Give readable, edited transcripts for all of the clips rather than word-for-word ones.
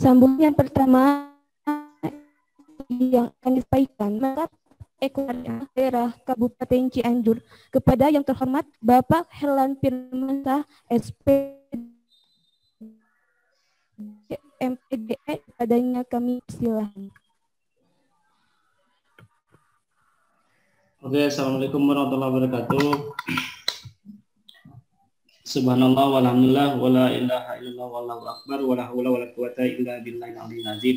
Sambutan yang pertama yang akan disampaikan maka Ekonomi Daerah Kabupaten Cianjur kepada yang terhormat Bapak Herlan Firmansyah SPD MPDE, padanya kami silakan. Oke, assalamualaikum warahmatullahi wabarakatuh. Subhanallah walhamdulillah wala ilaha illallah wallahu akbar wala haula wala quwata illa billahil aliyil azim.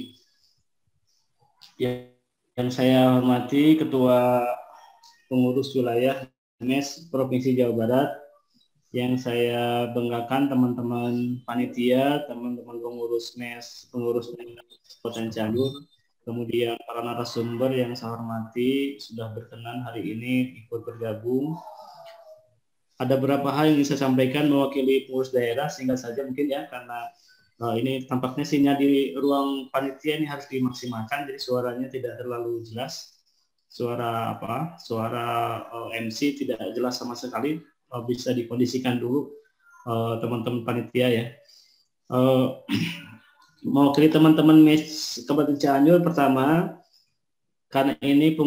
Yang saya hormati Ketua Pengurus Wilayah MES Provinsi Jawa Barat, yang saya banggakan teman-teman panitia, teman-teman pengurus MES Kabupaten Cianjur, kemudian para narasumber yang saya hormati sudah berkenan hari ini ikut bergabung. Ada beberapa hal yang bisa saya sampaikan mewakili pengurus daerah, sehingga saja mungkin ya, karena ini tampaknya sinyal di ruang panitia ini harus dimaksimalkan, jadi suaranya tidak terlalu jelas. Suara MC tidak jelas sama sekali, bisa dikondisikan dulu teman-teman panitia ya. Mewakili teman-teman MES Kabupaten Cianjur, pertama, karena ini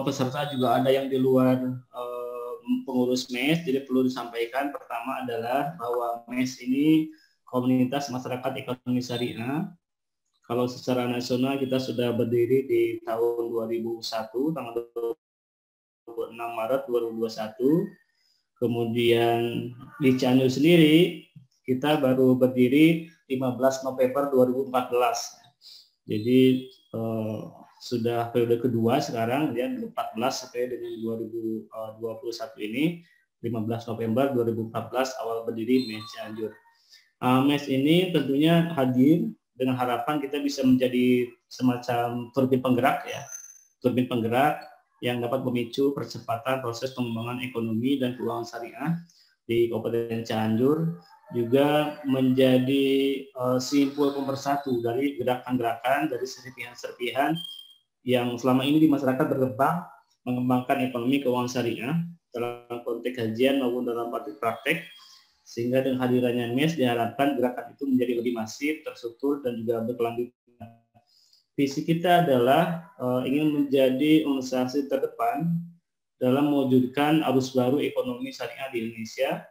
peserta juga ada yang di luar pengurus MES, jadi perlu disampaikan pertama adalah bahwa MES ini komunitas masyarakat ekonomi syariah. Kalau secara nasional kita sudah berdiri di tahun 2001, tanggal 26 Maret 2021. Kemudian di Cianjur sendiri kita baru berdiri 15 November 2014. Jadi sudah periode kedua sekarang, ya 14 sampai dengan 2021 ini, 15 November 2014 awal berdiri MES Cianjur. MES ini tentunya hadir dengan harapan kita bisa menjadi semacam turbin penggerak ya, turbin penggerak yang dapat memicu percepatan proses pengembangan ekonomi dan keuangan syariah di Kabupaten Cianjur, juga menjadi simpul pemersatu dari gerakan-gerakan, dari serpihan-serpihan yang selama ini di masyarakat berkembang mengembangkan ekonomi keuangan syariah dalam konteks kajian maupun dalam praktek. Sehingga dengan hadirannya MES diharapkan gerakan itu menjadi lebih masif, terstruktur, dan juga berkelanjutan. Visi kita adalah ingin menjadi organisasi terdepan dalam mewujudkan arus baru ekonomi syariah di Indonesia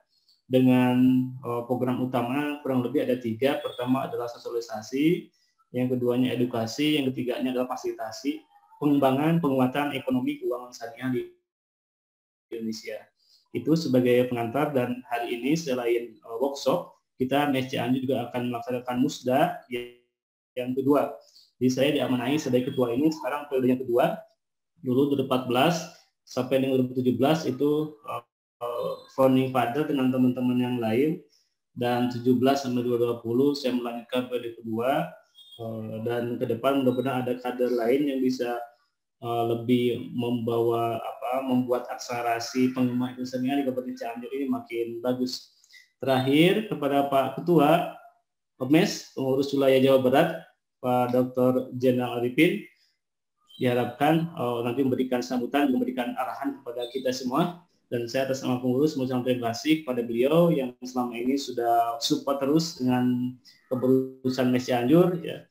dengan program utama kurang lebih ada 3. Pertama adalah sosialisasi, yang keduanya edukasi, yang ketiganya adalah fasilitasi pengembangan penguatan ekonomi keuangan syariah di Indonesia. Itu sebagai pengantar, dan hari ini selain workshop, kita MES Cianjur juga akan melaksanakan musda yang kedua. Jadi saya diamanai sebagai ketua ini sekarang periode yang kedua, dulu 2014 sampai dengan 2017 itu founding father dengan teman-teman yang lain, dan 17 sampai 2020 saya melanjutkan periode kedua, dan ke depan mudah-mudahan ada kader lain yang bisa lebih membuat akselerasi pengembangan industrinya di Kabupaten Cianjur ini makin bagus. Terakhir, kepada Pak Ketua MES Pengurus Wilayah Jawa Barat, Pak Dr. Jenderal Arifin, diharapkan nanti memberikan sambutan, memberikan arahan kepada kita semua, dan saya atas nama pengurus mengucapkan terima kasih kepada beliau yang selama ini sudah support terus dengan kepengurusan MES Cianjur ya,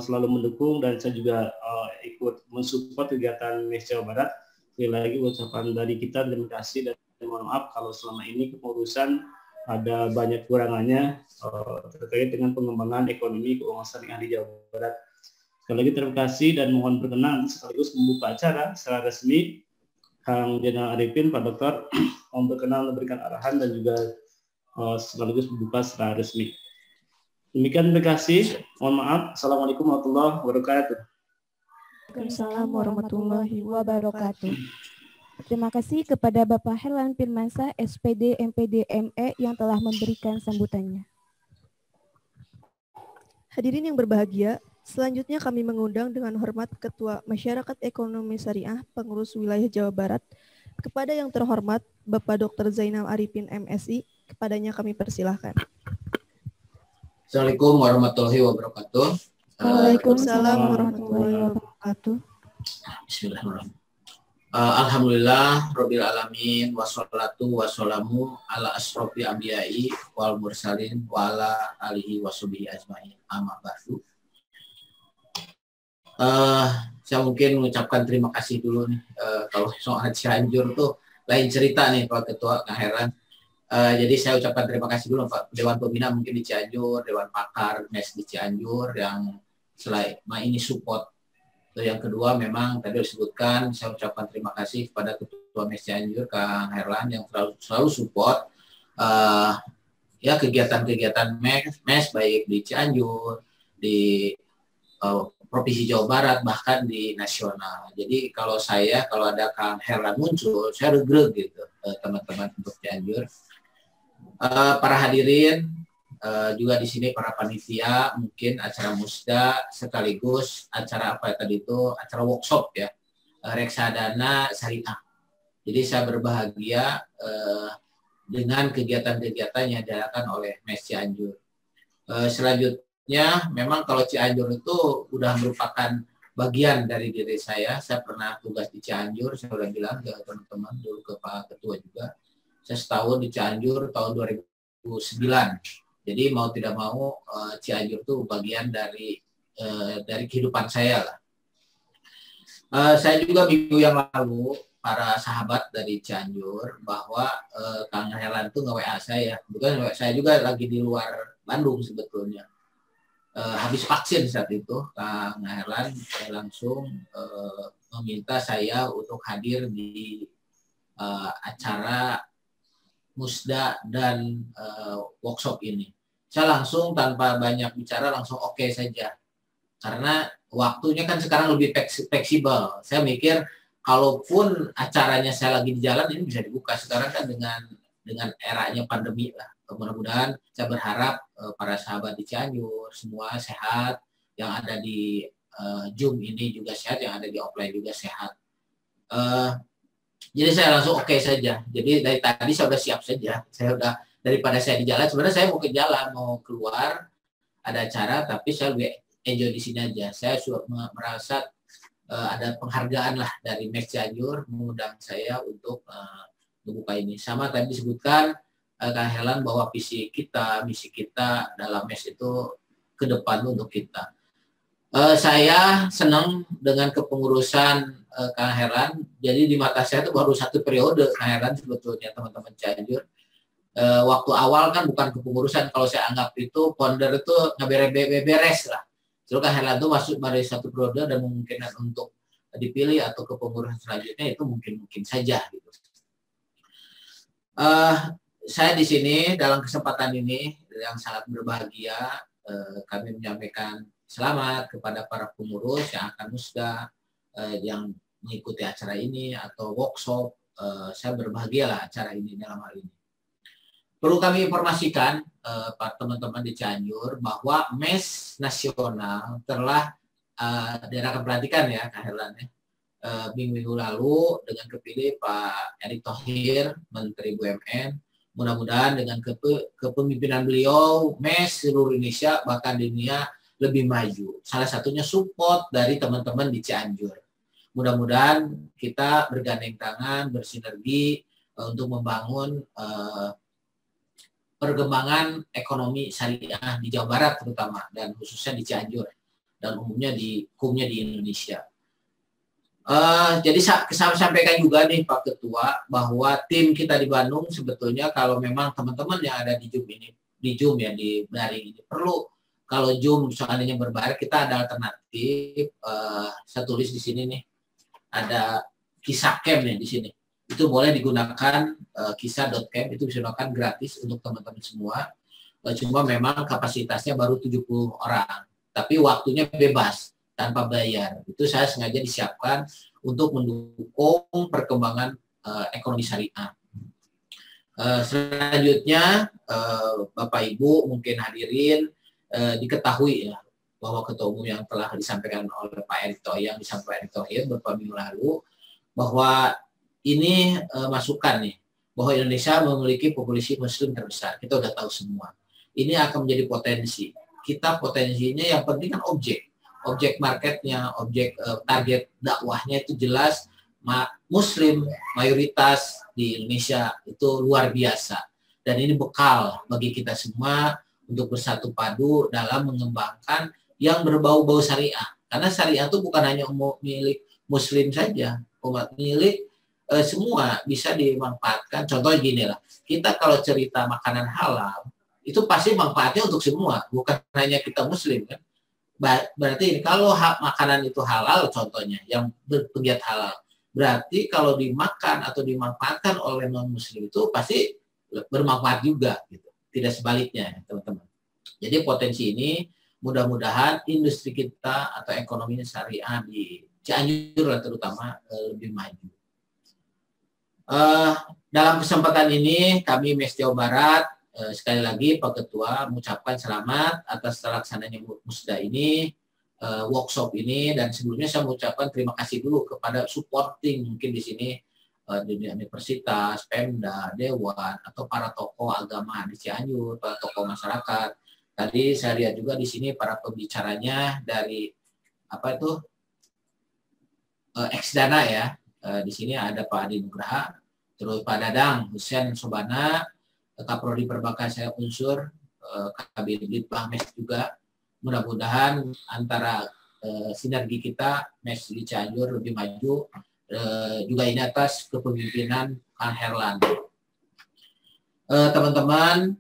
selalu mendukung, dan saya juga ikut mensupport kegiatan MES Jawa Barat. Sekali lagi ucapan dari kita terima kasih, dan mohon maaf kalau selama ini kepengurusan ada banyak kurangannya terkait dengan pengembangan ekonomi keuangan syariah di Jawa Barat. Sekali lagi terima kasih, dan mohon berkenan sekaligus membuka acara secara resmi. Kang Jenderal Arifin, Pak Dokter, mohon berkenan memberikan arahan dan juga sekaligus membuka secara resmi. Demikian, terima kasih. Mohon maaf. Assalamualaikum warahmatullahi wabarakatuh. Waalaikumsalam warahmatullahi wabarakatuh. Terima kasih kepada Bapak Herlan Firmansyah SPD MPD ME yang telah memberikan sambutannya. Hadirin yang berbahagia, selanjutnya kami mengundang dengan hormat Ketua Masyarakat Ekonomi Syariah Pengurus Wilayah Jawa Barat, kepada yang terhormat Bapak Dr. Zainal Arifin MSI, kepadanya kami persilahkan. Assalamualaikum warahmatullahi wabarakatuh. Waalaikumsalam warahmatullahi wabarakatuh. Bismillahirrahmanirrahim. Alhamdulillah Rabbil Alamin, wassalatu wassalamu ala asrofi ambiyai wal mursalin wa ala alihi wa sahbihi ajmain, amma ba'du. Saya mungkin mengucapkan terima kasih dulu nih. Kalau soal Cianjur tuh lain cerita nih Pak Ketua, nggak heran. Jadi saya ucapkan terima kasih dulu Pak Dewan Pembina mungkin di Cianjur, Dewan Pakar MES di Cianjur yang selama ini support. Yang kedua memang tadi disebutkan, saya ucapkan terima kasih kepada Ketua MES Cianjur Kang Herlan yang selalu support ya kegiatan-kegiatan MES baik di Cianjur, di Provinsi Jawa Barat, bahkan di nasional. Jadi kalau ada Kang Herlan muncul, saya regreg gitu teman-teman untuk Cianjur. Para hadirin, juga di sini para panitia, mungkin acara musda sekaligus acara apa tadi itu, acara workshop ya, reksadana syariah. Jadi saya berbahagia dengan kegiatan-kegiatan yang diadakan oleh MES Cianjur. Selanjutnya, memang kalau Cianjur itu udah merupakan bagian dari diri saya. Saya pernah tugas di Cianjur, saya udah bilang ke teman-teman dulu, ke Pak Ketua juga. Saya setahun di Cianjur tahun 2009. Jadi mau tidak mau Cianjur itu bagian dari kehidupan saya lah. Saya juga minggu yang lalu para sahabat dari Cianjur bahwa Kang Herlan itu nge-WA saya. Bukan saya juga lagi di luar Bandung sebetulnya. Habis vaksin saat itu Kang Herlan langsung meminta saya untuk hadir di acara musda dan workshop ini. Saya langsung tanpa banyak bicara langsung oke saja. Karena waktunya kan sekarang lebih fleksibel. Saya mikir kalaupun acaranya saya lagi di jalan ini bisa dibuka. Sekarang kan dengan eranya pandemi lah. Mudah-mudahan saya berharap para sahabat di Cianjur semua sehat, yang ada di Zoom ini juga sehat, yang ada di offline juga sehat. Jadi saya langsung oke saja. Jadi dari tadi saya sudah siap saja. Saya udah, daripada saya di jalan, sebenarnya saya mau ke jalan, mau keluar, ada acara, tapi saya lebih enjoy di sini aja. Saya merasa ada penghargaan lah dari MES Cianjur mengundang saya untuk membuka ini. Sama tadi disebutkan Kang Herlan bahwa misi kita dalam MES itu ke depan untuk kita. Saya senang dengan kepengurusan Kang Herlan. Jadi di mata saya itu baru satu periode Kang Herlan sebetulnya, teman-teman Cianjur. Waktu awal kan bukan kepengurusan, kalau saya anggap itu founder itu beres lah. Jadi Kang Herlan itu masuk dari satu periode dan memungkinkan untuk dipilih atau kepengurusan selanjutnya itu mungkin saja gitu. Saya di sini dalam kesempatan ini yang sangat berbahagia, kami menyampaikan selamat kepada para pengurus yang akan musda, yang mengikuti acara ini atau workshop. Saya berbahagia lah acara ini dalam hal ini. Perlu kami informasikan para teman-teman di Cianjur bahwa MES nasional telah diadakan pelantikan ya Kak Herlan ya. Minggu lalu dengan kepilih Pak Erick Thohir, Menteri BUMN. Mudah-mudahan dengan kepemimpinan beliau MES seluruh Indonesia bahkan dunia lebih maju. Salah satunya support dari teman-teman di Cianjur. Mudah-mudahan kita bergandeng tangan, bersinergi untuk membangun perkembangan ekonomi syariah di Jawa Barat terutama, dan khususnya di Cianjur dan umumnya di Indonesia. Jadi saya sampaikan juga nih Pak Ketua bahwa tim kita di Bandung sebetulnya kalau memang teman-teman yang ada di Zoom ya di daring ini perlu, kalau Zoom soalnya berbayar, kita ada alternatif. Saya tulis di sini nih, ada kisah camp nih di sini. Itu boleh digunakan kisah.camp, itu bisa digunakan gratis untuk teman-teman semua. Cuma memang kapasitasnya baru 70 orang, tapi waktunya bebas tanpa bayar. Itu saya sengaja disiapkan untuk mendukung perkembangan ekonomi syariah. Selanjutnya Bapak Ibu mungkin hadirin, diketahui ya bahwa ketua umum yang telah disampaikan oleh Pak Erick Thohir, yang disampaikan Erick Thohir beberapa minggu lalu, bahwa ini masukan nih bahwa Indonesia memiliki populasi muslim terbesar. Kita udah tahu semua. Ini akan menjadi potensi. Kita potensinya yang penting kan objek marketnya, objek target dakwahnya itu jelas muslim mayoritas di Indonesia, itu luar biasa. Dan ini bekal bagi kita semua untuk bersatu padu dalam mengembangkan yang berbau-bau syariah. Karena syariah itu bukan hanya milik muslim saja, milik semua bisa dimanfaatkan. Contohnya gini lah, kita kalau cerita makanan halal, itu pasti manfaatnya untuk semua, bukan hanya kita muslim kan. Berarti ini kalau makanan itu halal, contohnya yang berpegiat halal, berarti kalau dimakan atau dimanfaatkan oleh non muslim itu pasti bermanfaat juga gitu. Tidak sebaliknya, teman-teman. Jadi potensi ini mudah-mudahan industri kita atau ekonomi syariah di Cianjur terutama lebih maju. Dalam kesempatan ini kami MES Jawa Barat sekali lagi Pak Ketua mengucapkan selamat atas terlaksananya musda ini, workshop ini, dan sebelumnya saya mengucapkan terima kasih dulu kepada supporting mungkin di sini di universitas, Pemda, Dewan, atau para tokoh agama di Cianjur, para tokoh masyarakat. Tadi saya lihat juga di sini para pembicaranya dari apa itu Ex-Dana ya. Di sini ada Pak Adi Nugraha, terus Pak Dadang, Husen Sobana, Kaprodi Perbakan saya unsur, Kabin Litbang MES juga. Mudah-mudahan antara sinergi kita MES di Cianjur lebih maju, juga ini atas kepemimpinan Kang Herlan. Teman-teman,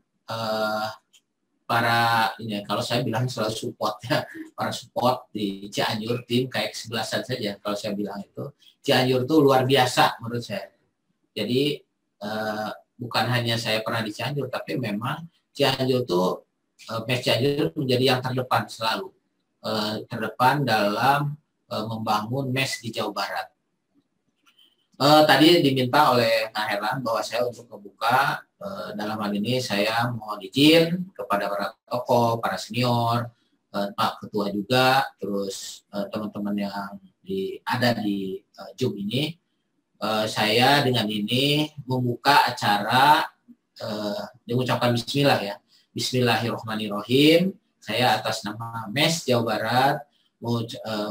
para ini kalau saya bilang selalu support ya, para support di Cianjur, tim kayak kesebelasan saja kalau saya bilang itu. Cianjur itu luar biasa menurut saya. Jadi bukan hanya saya pernah di Cianjur, tapi memang Cianjur itu MES Cianjur menjadi yang terdepan selalu, terdepan dalam membangun MES di Jawa Barat. Tadi diminta oleh Kak Herlan bahwa saya untuk membuka, dalam hal ini saya mohon izin kepada para tokoh, para senior, Pak Ketua juga, terus teman-teman yang ada di Zoom ini, saya dengan ini membuka acara, mengucapkan Bismillah ya, Bismillahirrahmanirrahim. Saya atas nama MES Jawa Barat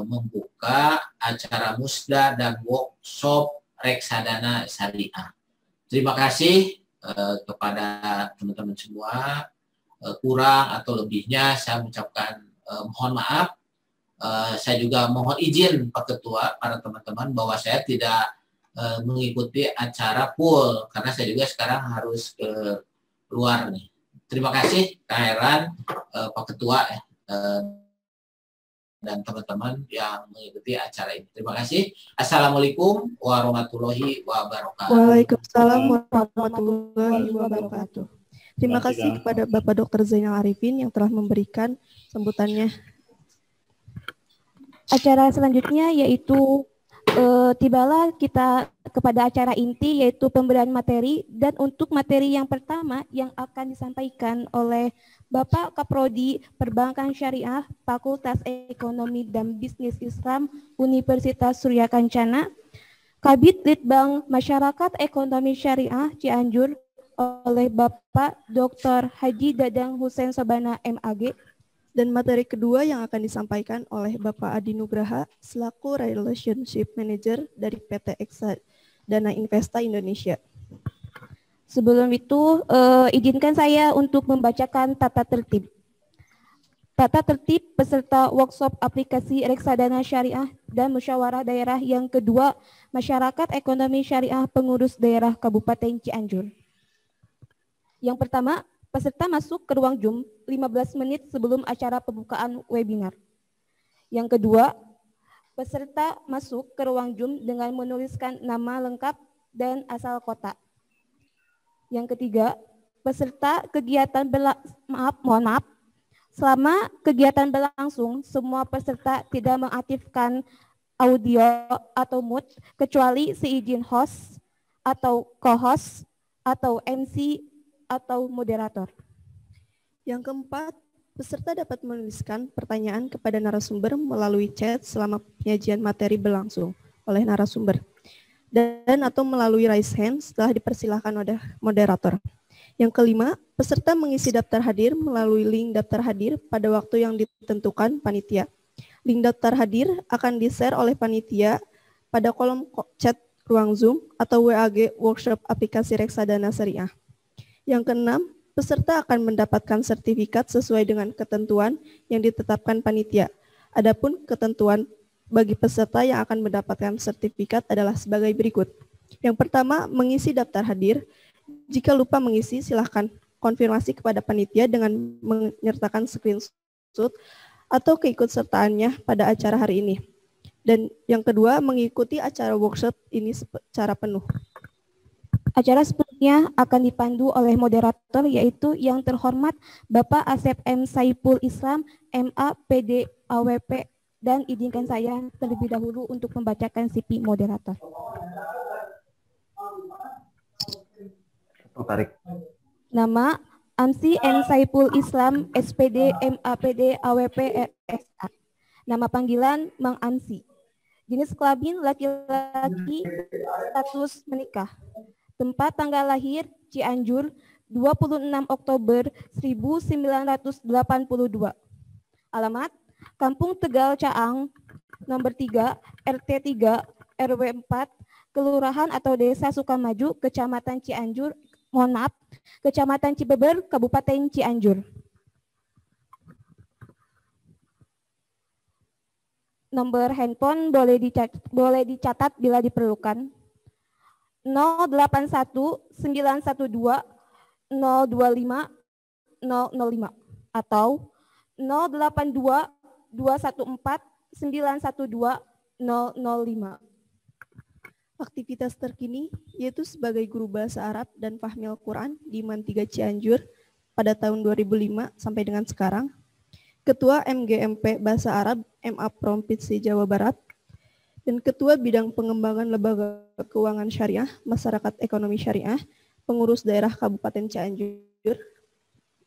membuka acara musda dan workshop reksadana syariah. Terima kasih kepada teman-teman semua. Kurang atau lebihnya saya mengucapkan mohon maaf. Saya juga mohon izin Pak Ketua, para teman-teman, bahwa saya tidak mengikuti acara full karena saya juga sekarang harus ke luar nih. Terima kasih Kak Heran, Pak Ketua dan teman-teman yang mengikuti acara ini. Terima kasih. Assalamualaikum warahmatullahi wabarakatuh. Waalaikumsalam warahmatullahi wabarakatuh. Terima kasih kepada Bapak Dr. Zainal Arifin yang telah memberikan sambutannya. Acara selanjutnya yaitu tibalah kita kepada acara inti yaitu pemberian materi, dan untuk materi yang pertama yang akan disampaikan oleh Bapak Kaprodi Perbankan Syariah Fakultas Ekonomi dan Bisnis Islam Universitas Surya Kencana, Kabid Litbang Masyarakat Ekonomi Syariah Cianjur oleh Bapak Dr. Haji Dadang Husen Sobana MAG. Dan materi kedua yang akan disampaikan oleh Bapak Adi Nugraha selaku Relationship Manager dari PT Eksadana Investa Indonesia. Sebelum itu, izinkan saya untuk membacakan tata tertib. Tata tertib peserta workshop aplikasi reksadana syariah dan musyawarah daerah yang kedua Masyarakat Ekonomi Syariah Pengurus Daerah Kabupaten Cianjur. Yang pertama, peserta masuk ke ruang Zoom 15 menit sebelum acara pembukaan webinar. Yang kedua, peserta masuk ke ruang Zoom dengan menuliskan nama lengkap dan asal kota. Yang ketiga, peserta kegiatan selama kegiatan berlangsung, semua peserta tidak mengaktifkan audio atau mute kecuali seizin host atau co-host atau MC atau moderator. Yang keempat, peserta dapat menuliskan pertanyaan kepada narasumber melalui chat selama penyajian materi berlangsung oleh narasumber, dan atau melalui raise hand setelah dipersilahkan oleh moderator. Yang kelima, peserta mengisi daftar hadir melalui link daftar hadir pada waktu yang ditentukan panitia. Link daftar hadir akan di-share oleh panitia pada kolom chat ruang Zoom atau WAG Workshop Aplikasi Reksadana Syariah. Yang keenam, peserta akan mendapatkan sertifikat sesuai dengan ketentuan yang ditetapkan panitia. Adapun ketentuan bagi peserta yang akan mendapatkan sertifikat adalah sebagai berikut. Yang pertama, mengisi daftar hadir. Jika lupa mengisi, silahkan konfirmasi kepada panitia dengan menyertakan screenshot atau keikutsertaannya pada acara hari ini. Dan yang kedua, mengikuti acara workshop ini secara penuh. Acara sepenuhnya akan dipandu oleh moderator, yaitu yang terhormat Bapak Asep M. Saipul Islam, MA, PD, AWP, dan izinkan saya terlebih dahulu untuk membacakan CV moderator. Tarik. Nama Amsi M. Saipul Islam, SPD, MAPD, AWP, RSA. Nama panggilan Mang Amsi. Jenis kelamin laki-laki, status menikah. Tempat tanggal lahir Cianjur, 26 Oktober 1982. Alamat Kampung Tegal Caang, nomor 3, RT 3, RW 4, Kelurahan atau Desa Sukamaju, Kecamatan Cianjur, Kecamatan Cibeber, Kabupaten Cianjur. Nomor handphone boleh dicatat bila diperlukan. 081 912 025 005 atau 082 214 912 005. Aktivitas terkini yaitu sebagai guru bahasa Arab dan Fahmil Quran di MAN 3 Cianjur pada tahun 2005 sampai dengan sekarang. Ketua MGMP Bahasa Arab MA Provinsi Jawa Barat dan Ketua Bidang Pengembangan Lembaga Keuangan Syariah Masyarakat Ekonomi Syariah Pengurus Daerah Kabupaten Cianjur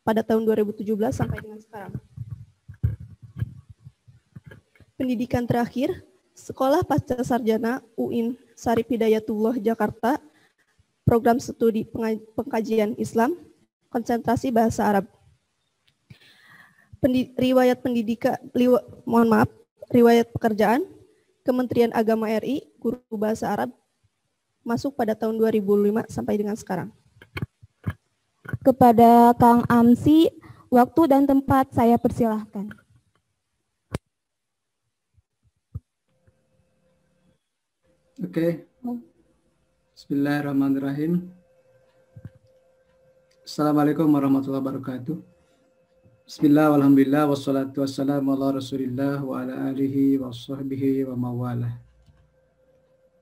pada tahun 2017 sampai dengan sekarang. Pendidikan terakhir, Sekolah Pasca Sarjana UIN Syarif Hidayatullah Jakarta, Program Studi Pengkajian Islam, Konsentrasi Bahasa Arab. Riwayat pekerjaan, Kementerian Agama RI, Guru Bahasa Arab, masuk pada tahun 2005 sampai dengan sekarang. Kepada Kang Amsi, waktu dan tempat saya persilahkan. Oke. Bismillahirrahmanirrahim. Assalamualaikum warahmatullahi wabarakatuh. Bismillah, walhamdulillah, wassalatu wassalamu ala rasulillah wa ala alihi wa sahbihi wa mawalah.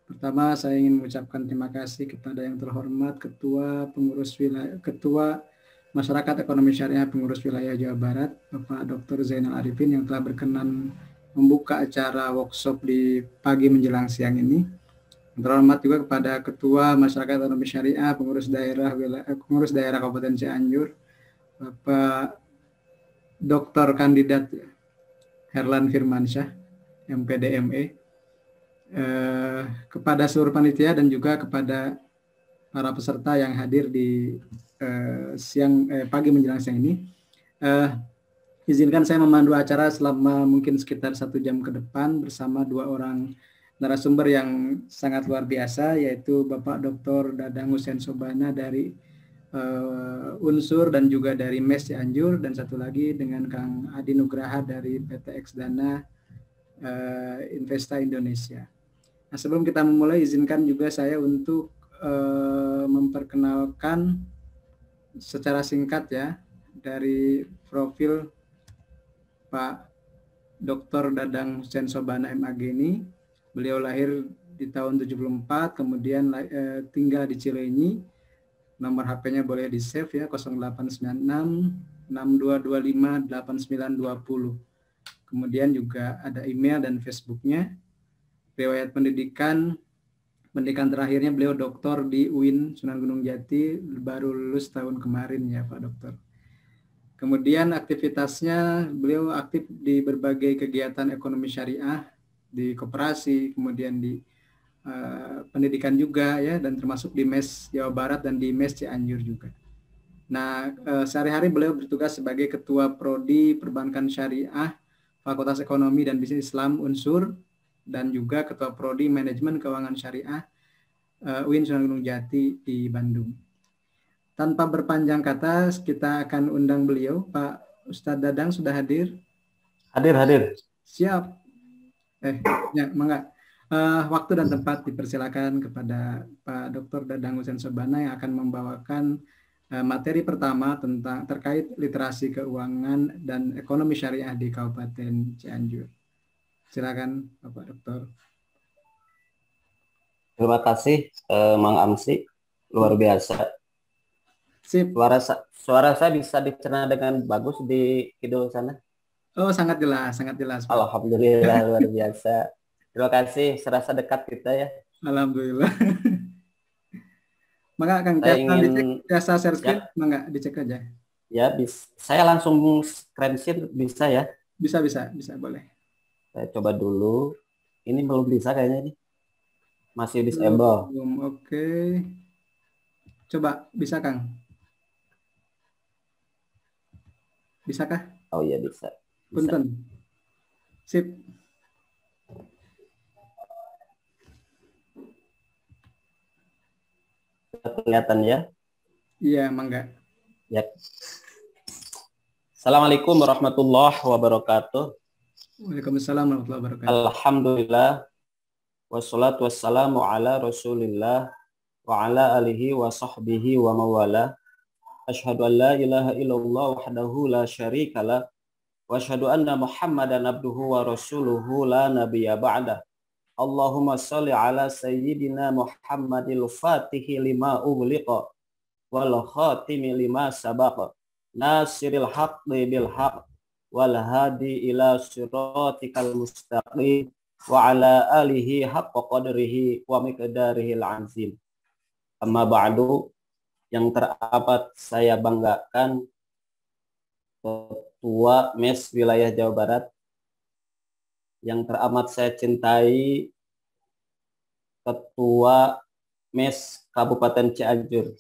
Pertama, saya ingin mengucapkan terima kasih kepada yang terhormat Ketua Masyarakat Ekonomi Syariah Pengurus Wilayah Jawa Barat, Bapak Dr. Zainal Arifin yang telah berkenan membuka acara workshop di pagi menjelang siang ini. Yang terhormat juga kepada Ketua Masyarakat Ekonomi Syariah Pengurus Daerah Kabupaten Cianjur, Bapak Dr. Kandidat Herlan Firmansyah, MPD ME, kepada seluruh panitia dan juga kepada para peserta yang hadir di pagi menjelang siang ini. Izinkan saya memandu acara selama mungkin sekitar 1 jam ke depan bersama 2 orang narasumber yang sangat luar biasa, yaitu Bapak Dr. Dadang Hussein Sobana dari Unsur dan juga dari MES Cianjur, dan satu lagi dengan Kang Adi Nugraha dari PT Xdana Investa Indonesia. Nah, sebelum kita memulai, izinkan juga saya untuk memperkenalkan secara singkat ya dari profil Pak Dr. Dadang Hussein Sobana MAG ini. Beliau lahir di tahun 74, kemudian tinggal di Cileunyi. Nomor HP-nya boleh di-save ya, 0896 6225 8920. Kemudian juga ada email dan Facebook-nya. Riwayat pendidikan terakhirnya beliau doktor di UIN Sunan Gunung Jati, baru lulus tahun kemarin ya Pak Dokter. Kemudian aktivitasnya beliau aktif di berbagai kegiatan ekonomi syariah, di koperasi, kemudian di pendidikan juga ya, dan termasuk di MES Jawa Barat dan di MES Cianjur juga. Nah, sehari-hari beliau bertugas sebagai Ketua Prodi Perbankan Syariah Fakultas Ekonomi dan Bisnis Islam Unsur, dan juga Ketua Prodi Manajemen Keuangan Syariah UIN Sunan Gunung Jati di Bandung. Tanpa berpanjang kata, kita akan undang beliau. Pak Ustadz Dadang sudah hadir? Hadir. Siap. Ya, mangga. Waktu dan tempat dipersilakan kepada Pak Dr. Dadang Hussein Sobana yang akan membawakan materi pertama tentang terkait literasi keuangan dan ekonomi syariah di Kabupaten Cianjur. Silakan Bapak Dokter. Terima kasih Mang Amsi, luar biasa. Sip. Suara saya bisa dicerna dengan bagus di kidul sana? Oh, sangat jelas, Pak. Alhamdulillah, luar biasa. Terima kasih, serasa dekat kita ya. Alhamdulillah. Maka Kang, jasa share screen, mangga dicek aja. Ya, saya langsung screen share bisa ya? Bisa, boleh. Saya coba dulu. Ini belum bisa kayaknya nih. Masih disable. Oke. Coba, bisa Kang? Bisakah? Oh iya, bisa. Punten. Sip. Kelihatan ya? Iya, mangga. Ya. Assalamualaikum warahmatullahi wabarakatuh. Waalaikumsalam warahmatullahi wabarakatuh. Alhamdulillah. Wassalatu wassalamu ala rasulillah wa ala alihi wa sahbihi wa mawala. Asyhadu an la ilaha illallah wahdahu la syarikalah. Wa asyhadu anna Muhammadan abduhu wa rasuluhu la nabiyya ba'dah. Allahumma shalli ala sayyidina Muhammadil fatihi lima ughliqa wal khatimi lima sabaqa nasiril haqqi bil haqq wal hadi ila siratikal mustaqim wa ala alihi haqqa qadrihi wa miqdarihil azim. Amma ba'du, yang teramat saya banggakan Ketua MES Wilayah Jawa Barat, yang teramat saya cintai Ketua MES Kabupaten Cianjur.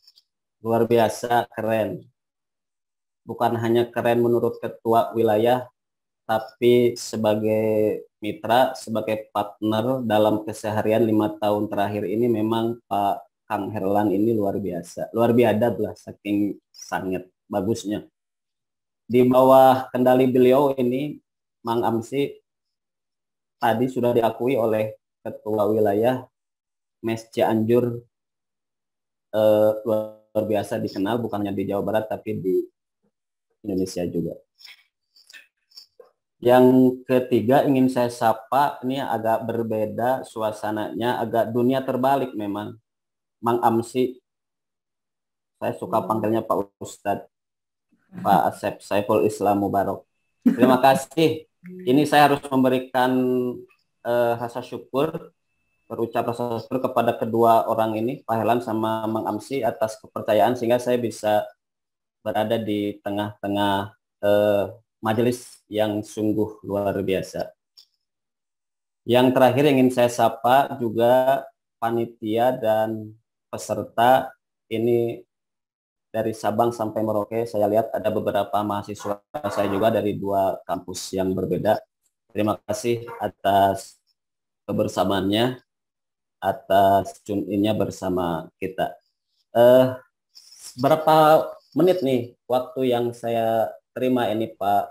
Luar biasa, keren. Bukan hanya keren menurut ketua wilayah, tapi sebagai mitra, sebagai partner dalam keseharian 5 tahun terakhir ini memang Pak Kang Herlan ini luar biasa. Luar biadab lah, saking sangat bagusnya. Di bawah kendali beliau ini, Mang Amsi, tadi sudah diakui oleh ketua wilayah MES Cianjur, luar biasa dikenal bukan hanya di Jawa Barat tapi di Indonesia juga. Yang ketiga ingin saya sapa, ini agak berbeda suasananya, agak dunia terbalik memang. Mang Amsi, saya suka panggilnya Pak Ustadz, Pak Asep Saiful Islam Mubarak. Terima kasih. Ini saya harus memberikan rasa syukur, berucap rasa syukur kepada kedua orang ini, Pak Herlan sama Mang Amsi, atas kepercayaan sehingga saya bisa berada di tengah-tengah majelis yang sungguh luar biasa. Yang terakhir ingin saya sapa juga panitia dan peserta ini dari Sabang sampai Merauke. Saya lihat ada beberapa mahasiswa saya juga dari 2 kampus yang berbeda. Terima kasih atas kebersamaannya, atas tune-in-nya bersama kita. Berapa menit nih waktu yang saya terima ini Pak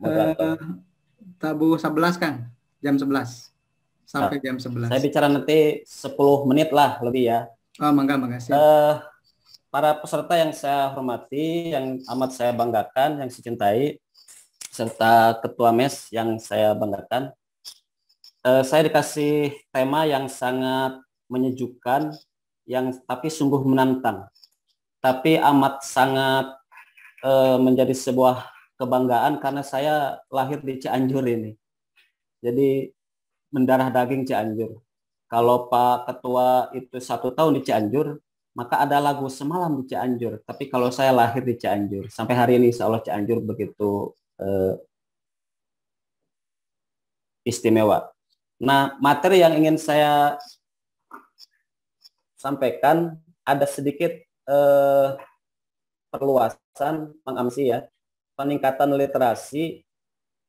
moderator? Tabu 11 Kang, jam 11 sampai jam 11. Saya bicara nanti 10 menit lah lebih ya. Oh, mangga siap. Para peserta yang saya hormati, yang amat saya banggakan, yang saya cintai, serta Ketua MES yang saya banggakan, saya dikasih tema yang sangat menyejukkan, yang tapi sungguh menantang, tapi amat sangat menjadi sebuah kebanggaan karena saya lahir di Cianjur ini. Jadi mendarah daging Cianjur. Kalau Pak Ketua itu 1 tahun di Cianjur, maka ada lagu Semalam di Cianjur. Tapi kalau saya lahir di Cianjur, sampai hari ini insya Allah Cianjur begitu istimewa. Nah, materi yang ingin saya sampaikan ada sedikit perluasan, Mang Amsi ya, peningkatan literasi,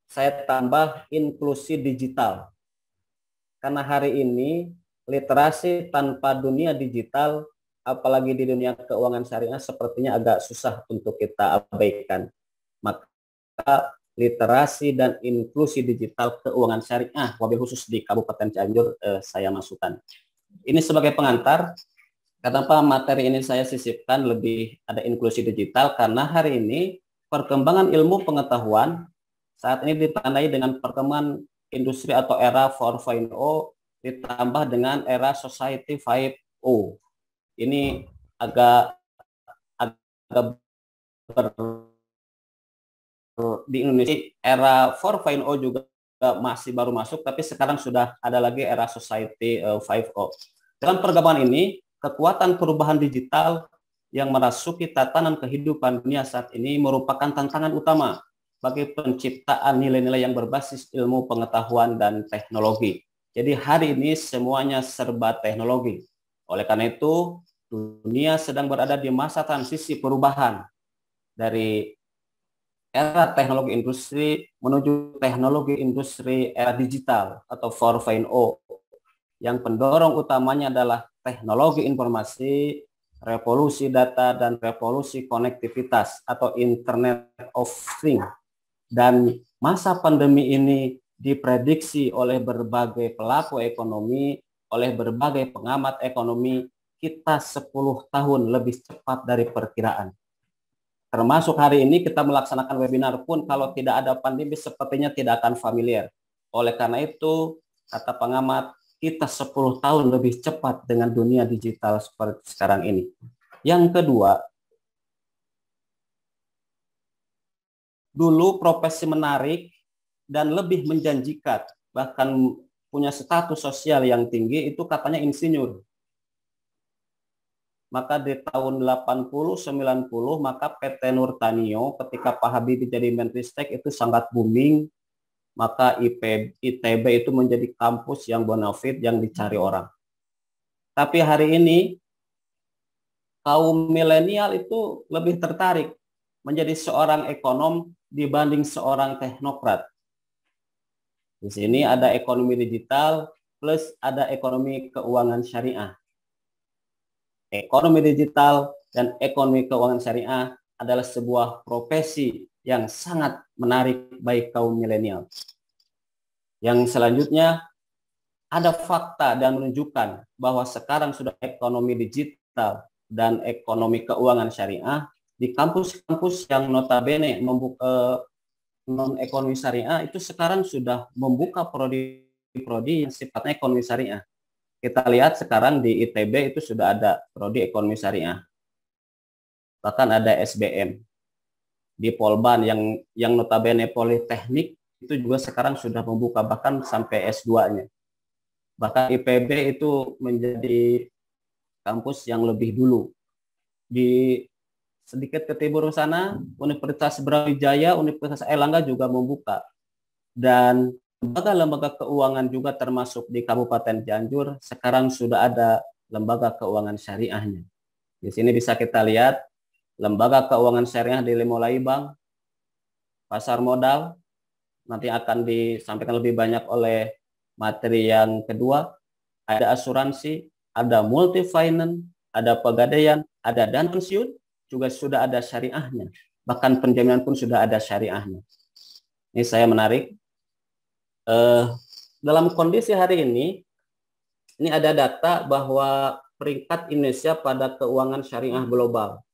saya tambah inklusi digital. Karena hari ini literasi tanpa dunia digital, apalagi di dunia keuangan syariah, sepertinya agak susah untuk kita abaikan. Maka literasi dan inklusi digital keuangan syariah, wabil khusus di Kabupaten Cianjur saya masukkan. Ini sebagai pengantar, kenapa materi ini saya sisipkan lebih ada inklusi digital, karena hari ini perkembangan ilmu pengetahuan saat ini ditandai dengan perkembangan industri atau era 4.0 ditambah dengan era society 5.0. Ini agak di Indonesia era 4.0 juga masih baru masuk, tapi sekarang sudah ada lagi era society 5.0. Dalam perkembangan ini, kekuatan perubahan digital yang merasuki tatanan kehidupan dunia saat ini merupakan tantangan utama bagi penciptaan nilai-nilai yang berbasis ilmu pengetahuan dan teknologi. Jadi hari ini semuanya serba teknologi. Oleh karena itu, dunia sedang berada di masa transisi perubahan dari era teknologi industri menuju teknologi industri era digital atau 4.0 yang pendorong utamanya adalah teknologi informasi, revolusi data, dan revolusi konektivitas atau Internet of Things. Dan masa pandemi ini diprediksi oleh berbagai pelaku ekonomi, oleh berbagai pengamat ekonomi, kita 10 tahun lebih cepat dari perkiraan. Termasuk hari ini kita melaksanakan webinar pun kalau tidak ada pandemi sepertinya tidak akan familiar. Oleh karena itu, kata pengamat, kita 10 tahun lebih cepat dengan dunia digital seperti sekarang ini. Yang kedua, dulu profesi menarik dan lebih menjanjikan, bahkan punya status sosial yang tinggi, itu katanya insinyur. Maka di tahun 80-90 maka PT Nurtanio ketika Pak Habibie jadi Menristek itu sangat booming, maka ITB itu menjadi kampus yang bonafit yang dicari orang. Tapi hari ini kaum milenial itu lebih tertarik menjadi seorang ekonom dibanding seorang teknokrat. Di sini ada ekonomi digital plus ada ekonomi keuangan syariah. Ekonomi digital dan ekonomi keuangan syariah adalah sebuah profesi yang sangat menarik bagi kaum milenial. Yang selanjutnya, ada fakta dan menunjukkan bahwa sekarang sudah ekonomi digital dan ekonomi keuangan syariah di kampus-kampus yang notabene membuka non-ekonomi syariah itu sekarang sudah membuka prodi-prodi yang sifatnya ekonomi syariah. Kita lihat sekarang di ITB itu sudah ada prodi ekonomi syariah. Bahkan ada SBM. Di Polban yang notabene politeknik itu juga sekarang sudah membuka bahkan sampai S2-nya. Bahkan IPB itu menjadi kampus yang lebih dulu. Di sedikit ke timur sana, Universitas Brawijaya, Universitas Airlangga juga membuka. Dan lembaga-lembaga keuangan juga termasuk di Kabupaten Cianjur, sekarang sudah ada lembaga keuangan syariahnya. Di sini bisa kita lihat lembaga keuangan syariah di Limolai Bank, pasar modal, nanti akan disampaikan lebih banyak oleh materi yang kedua, ada asuransi, ada multi finance, ada pegadaian, ada dana pensiun, juga sudah ada syariahnya. Bahkan penjaminan pun sudah ada syariahnya. Ini saya menarik. Dalam kondisi hari ini ada data bahwa peringkat Indonesia pada keuangan syariah global.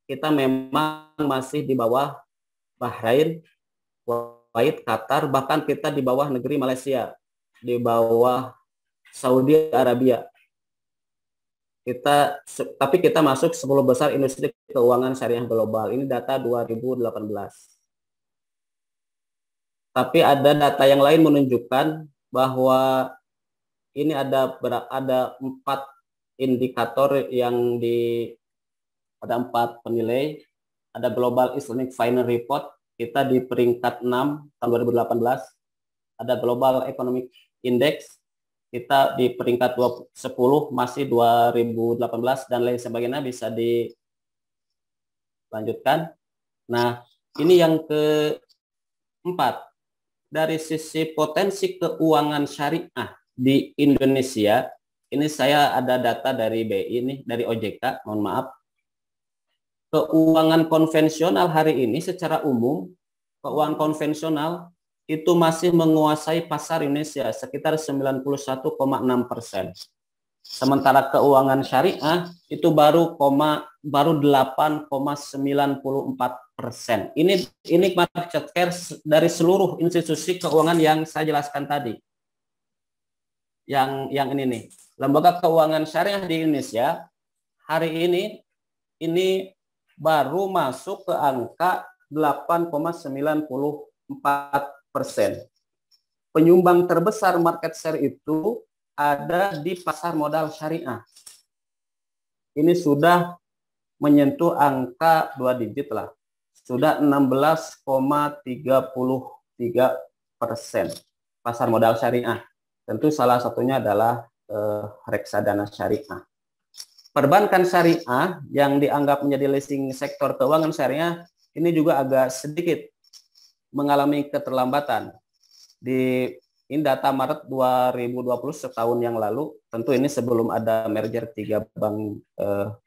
Kita memang masih di bawah Bahrain, Kuwait, Qatar, bahkan kita di bawah negeri Malaysia, di bawah Saudi Arabia. Tapi kita masuk 10 besar industri keuangan syariah global. Ini data 2018. Tapi ada data yang lain menunjukkan bahwa ini ada 4 indikator yang ada 4 penilai. Ada Global Islamic Finance Report, kita di peringkat 6 tahun 2018. Ada Global Economic Index, kita di peringkat 10 masih 2018 dan lain sebagainya, bisa dilanjutkan. Nah, ini yang keempat. Dari sisi potensi keuangan syariah di Indonesia, ini saya ada data dari BI ini, dari OJK, mohon maaf. Keuangan konvensional hari ini secara umum keuangan konvensional itu masih menguasai pasar Indonesia sekitar 91,6%. Sementara keuangan syariah itu baru 8,94%. Ini market share dari seluruh institusi keuangan yang saya jelaskan tadi. Yang ini nih, lembaga keuangan syariah di Indonesia hari ini baru masuk ke angka 8,94%. Penyumbang terbesar market share itu ada di pasar modal syariah. Ini sudah menyentuh angka 2 digit lah. Sudah 16,33% pasar modal syariah. Tentu salah satunya adalah reksadana syariah. Perbankan syariah yang dianggap menjadi leasing sektor keuangan syariah ini juga agak sedikit mengalami keterlambatan. Ini data Maret 2020 setahun yang lalu, tentu ini sebelum ada merger 3 bank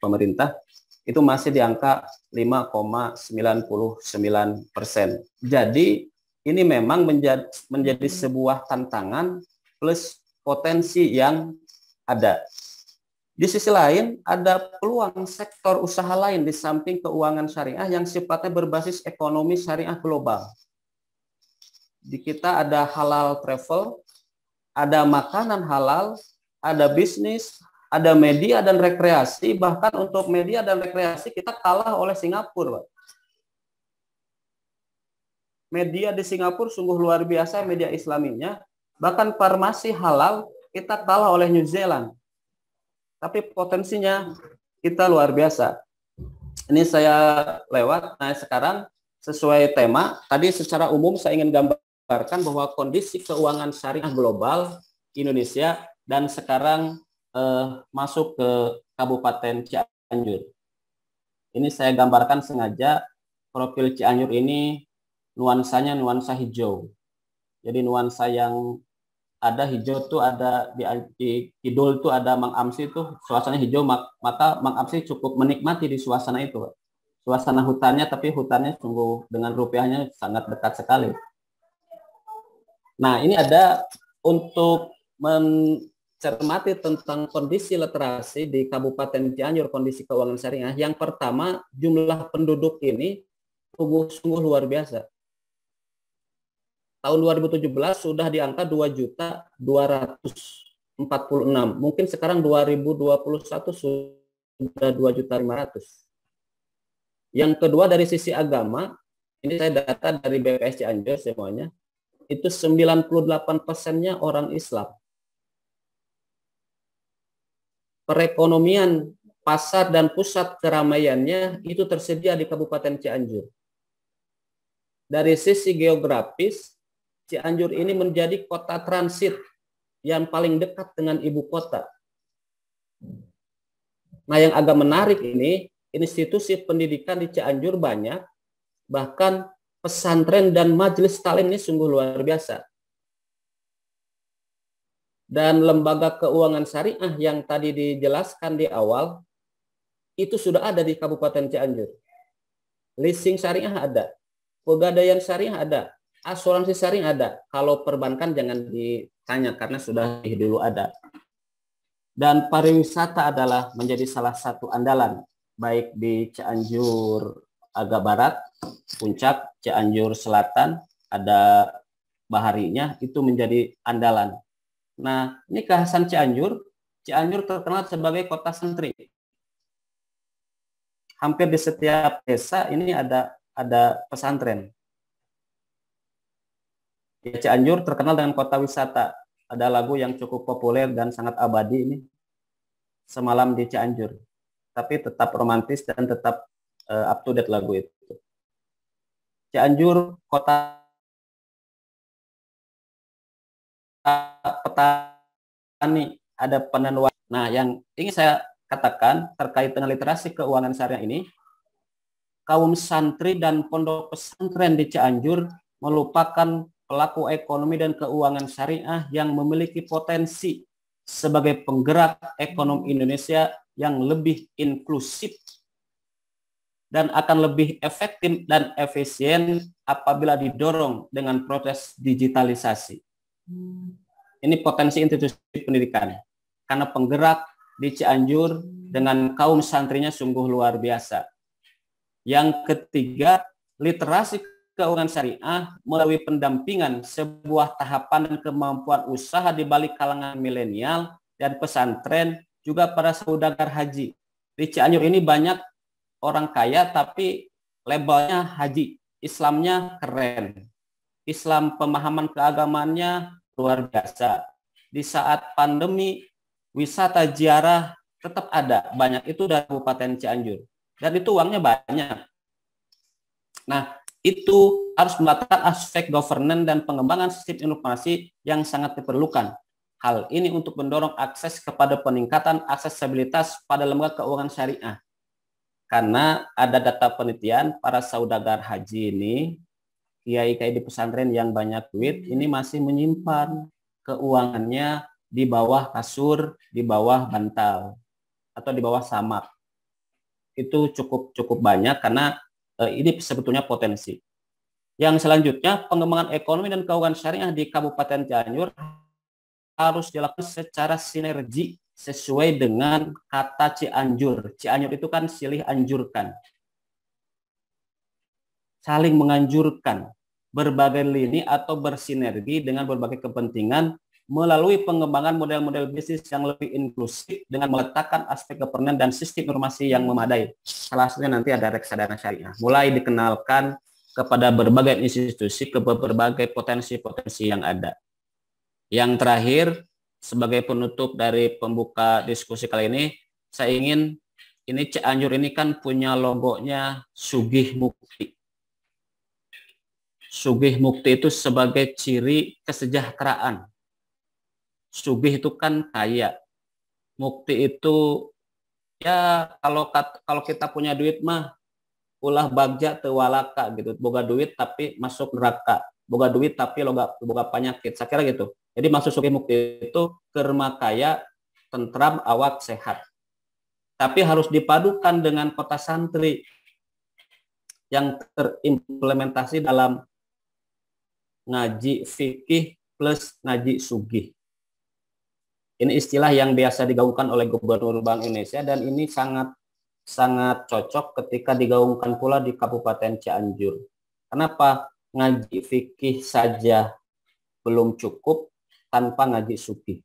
pemerintah, itu masih di angka 5,99%. Jadi ini memang menjadi sebuah tantangan plus potensi yang ada. Di sisi lain, ada peluang sektor usaha lain di samping keuangan syariah yang sifatnya berbasis ekonomi syariah global. Di kita ada halal travel, ada makanan halal, ada bisnis, ada media dan rekreasi. Bahkan untuk media dan rekreasi kita kalah oleh Singapura, Pak. Media di Singapura sungguh luar biasa, media islaminya. Bahkan farmasi halal kita kalah oleh New Zealand. Tapi potensinya kita luar biasa. Ini saya lewat. Nah, sekarang sesuai tema, tadi secara umum saya ingin gambarkan bahwa kondisi keuangan syariah global Indonesia dan sekarang masuk ke Kabupaten Cianjur. Ini saya gambarkan sengaja profil Cianjur ini nuansanya nuansa hijau. Jadi nuansa yang ada hijau tuh ada di kidul tuh ada Mang Amsi tuh suasana hijau, maka Mang Amsi cukup menikmati di suasana itu. Suasana hutannya, tapi hutannya sungguh dengan rupiahnya sangat dekat sekali. Nah, ini ada untuk mencermati tentang kondisi literasi di Kabupaten Cianjur, kondisi keuangan syariah. Yang pertama, jumlah penduduk ini sungguh luar biasa. Tahun 2017 sudah di angka 2.246. Mungkin sekarang 2021 sudah 2.500.000. Yang kedua dari sisi agama, ini saya data dari BPS Cianjur semuanya, itu 98%-nya orang Islam. Perekonomian pasar dan pusat keramaiannya itu tersedia di Kabupaten Cianjur. Dari sisi geografis, Cianjur ini menjadi kota transit yang paling dekat dengan ibu kota. Nah, yang agak menarik ini, institusi pendidikan di Cianjur banyak, bahkan pesantren dan majelis taklim ini sungguh luar biasa. Dan lembaga keuangan syariah yang tadi dijelaskan di awal, itu sudah ada di Kabupaten Cianjur. Leasing syariah ada, pegadaian syariah ada, asuransi syariah ada. Kalau perbankan jangan ditanya karena sudah dulu ada. Dan pariwisata adalah menjadi salah satu andalan, baik di Cianjur agak barat, Puncak, Cianjur Selatan, ada baharinya, itu menjadi andalan. Nah, ini kekhasan Cianjur. Cianjur terkenal sebagai kota santri. Hampir di setiap desa ini ada pesantren. Cianjur terkenal dengan kota wisata. Ada lagu yang cukup populer dan sangat abadi ini, Semalam di Cianjur. Tapi tetap romantis dan tetap up to date lagu itu. Cianjur kota petani, ada penenun. Nah, yang ingin saya katakan terkait dengan literasi keuangan syariah ini, kaum santri dan pondok pesantren di Cianjur merupakan pelaku ekonomi dan keuangan syariah yang memiliki potensi sebagai penggerak ekonomi Indonesia yang lebih inklusif dan akan lebih efektif dan efisien apabila didorong dengan proses digitalisasi. Ini potensi institusi pendidikan, karena penggerak di Cianjur dengan kaum santrinya sungguh luar biasa. Yang ketiga, literasi keuangan syariah melalui pendampingan sebuah tahapan dan kemampuan usaha di balik kalangan milenial dan pesantren, juga para saudagar haji. Di Cianjur ini banyak orang kaya tapi labelnya haji, Islamnya keren. Islam pemahaman keagamannya luar biasa. Di saat pandemi, wisata ziarah tetap ada, banyak itu dari Kabupaten Cianjur. Dan itu uangnya banyak. Nah, itu harus melakukan aspek governance dan pengembangan sistem informasi yang sangat diperlukan. Hal ini untuk mendorong akses kepada peningkatan aksesibilitas pada lembaga keuangan syariah. Karena ada data penelitian para saudagar haji ini, kiai-kiai di pesantren yang banyak duit, ini masih menyimpan keuangannya di bawah kasur, di bawah bantal, atau di bawah samak. Itu cukup banyak karena ini sebetulnya potensi. Yang selanjutnya, pengembangan ekonomi dan keuangan syariah di Kabupaten Cianjur harus dilakukan secara sinergi sesuai dengan kata Cianjur. Cianjur itu kan silih anjurkan. Saling menganjurkan berbagai lini atau bersinergi dengan berbagai kepentingan melalui pengembangan model-model bisnis yang lebih inklusif dengan meletakkan aspek governance dan sistem informasi yang memadai. Salah satunya nanti ada reksadana syariah. Mulai dikenalkan kepada berbagai institusi, ke berbagai potensi-potensi yang ada. Yang terakhir, sebagai penutup dari pembuka diskusi kali ini, saya ingin, ini Cianjur ini kan punya logonya Sugih Mukti. Sugih Mukti itu sebagai ciri kesejahteraan. Sugih itu kan kaya. Mukti itu, ya kalau kita punya duit mah, ulah bagja tewalaka gitu. Boga duit tapi masuk neraka. Boga duit tapi boga penyakit. Saya kira gitu. Jadi maksud Sugih Mukti itu kerma kaya, tentram, awak, sehat. Tapi harus dipadukan dengan kota santri yang terimplementasi dalam ngaji fikih plus ngaji sugih. Ini istilah yang biasa digaungkan oleh Gubernur Bank Indonesia dan ini sangat cocok ketika digaungkan pula di Kabupaten Cianjur. Kenapa ngaji fikih saja belum cukup tanpa ngaji sugih?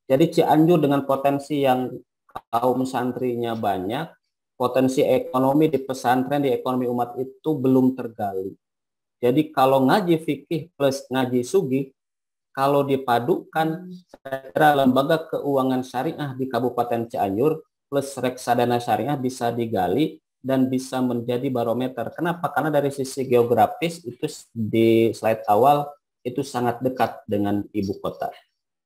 Jadi Cianjur dengan potensi yang kaum santrinya banyak, potensi ekonomi di pesantren, di ekonomi umat itu belum tergali. Jadi kalau ngaji fikih plus ngaji sugih, kalau dipadukan secara lembaga keuangan syariah di Kabupaten Cianjur plus reksadana syariah bisa digali dan bisa menjadi barometer. Kenapa? Karena dari sisi geografis itu di slide awal itu sangat dekat dengan ibu kota.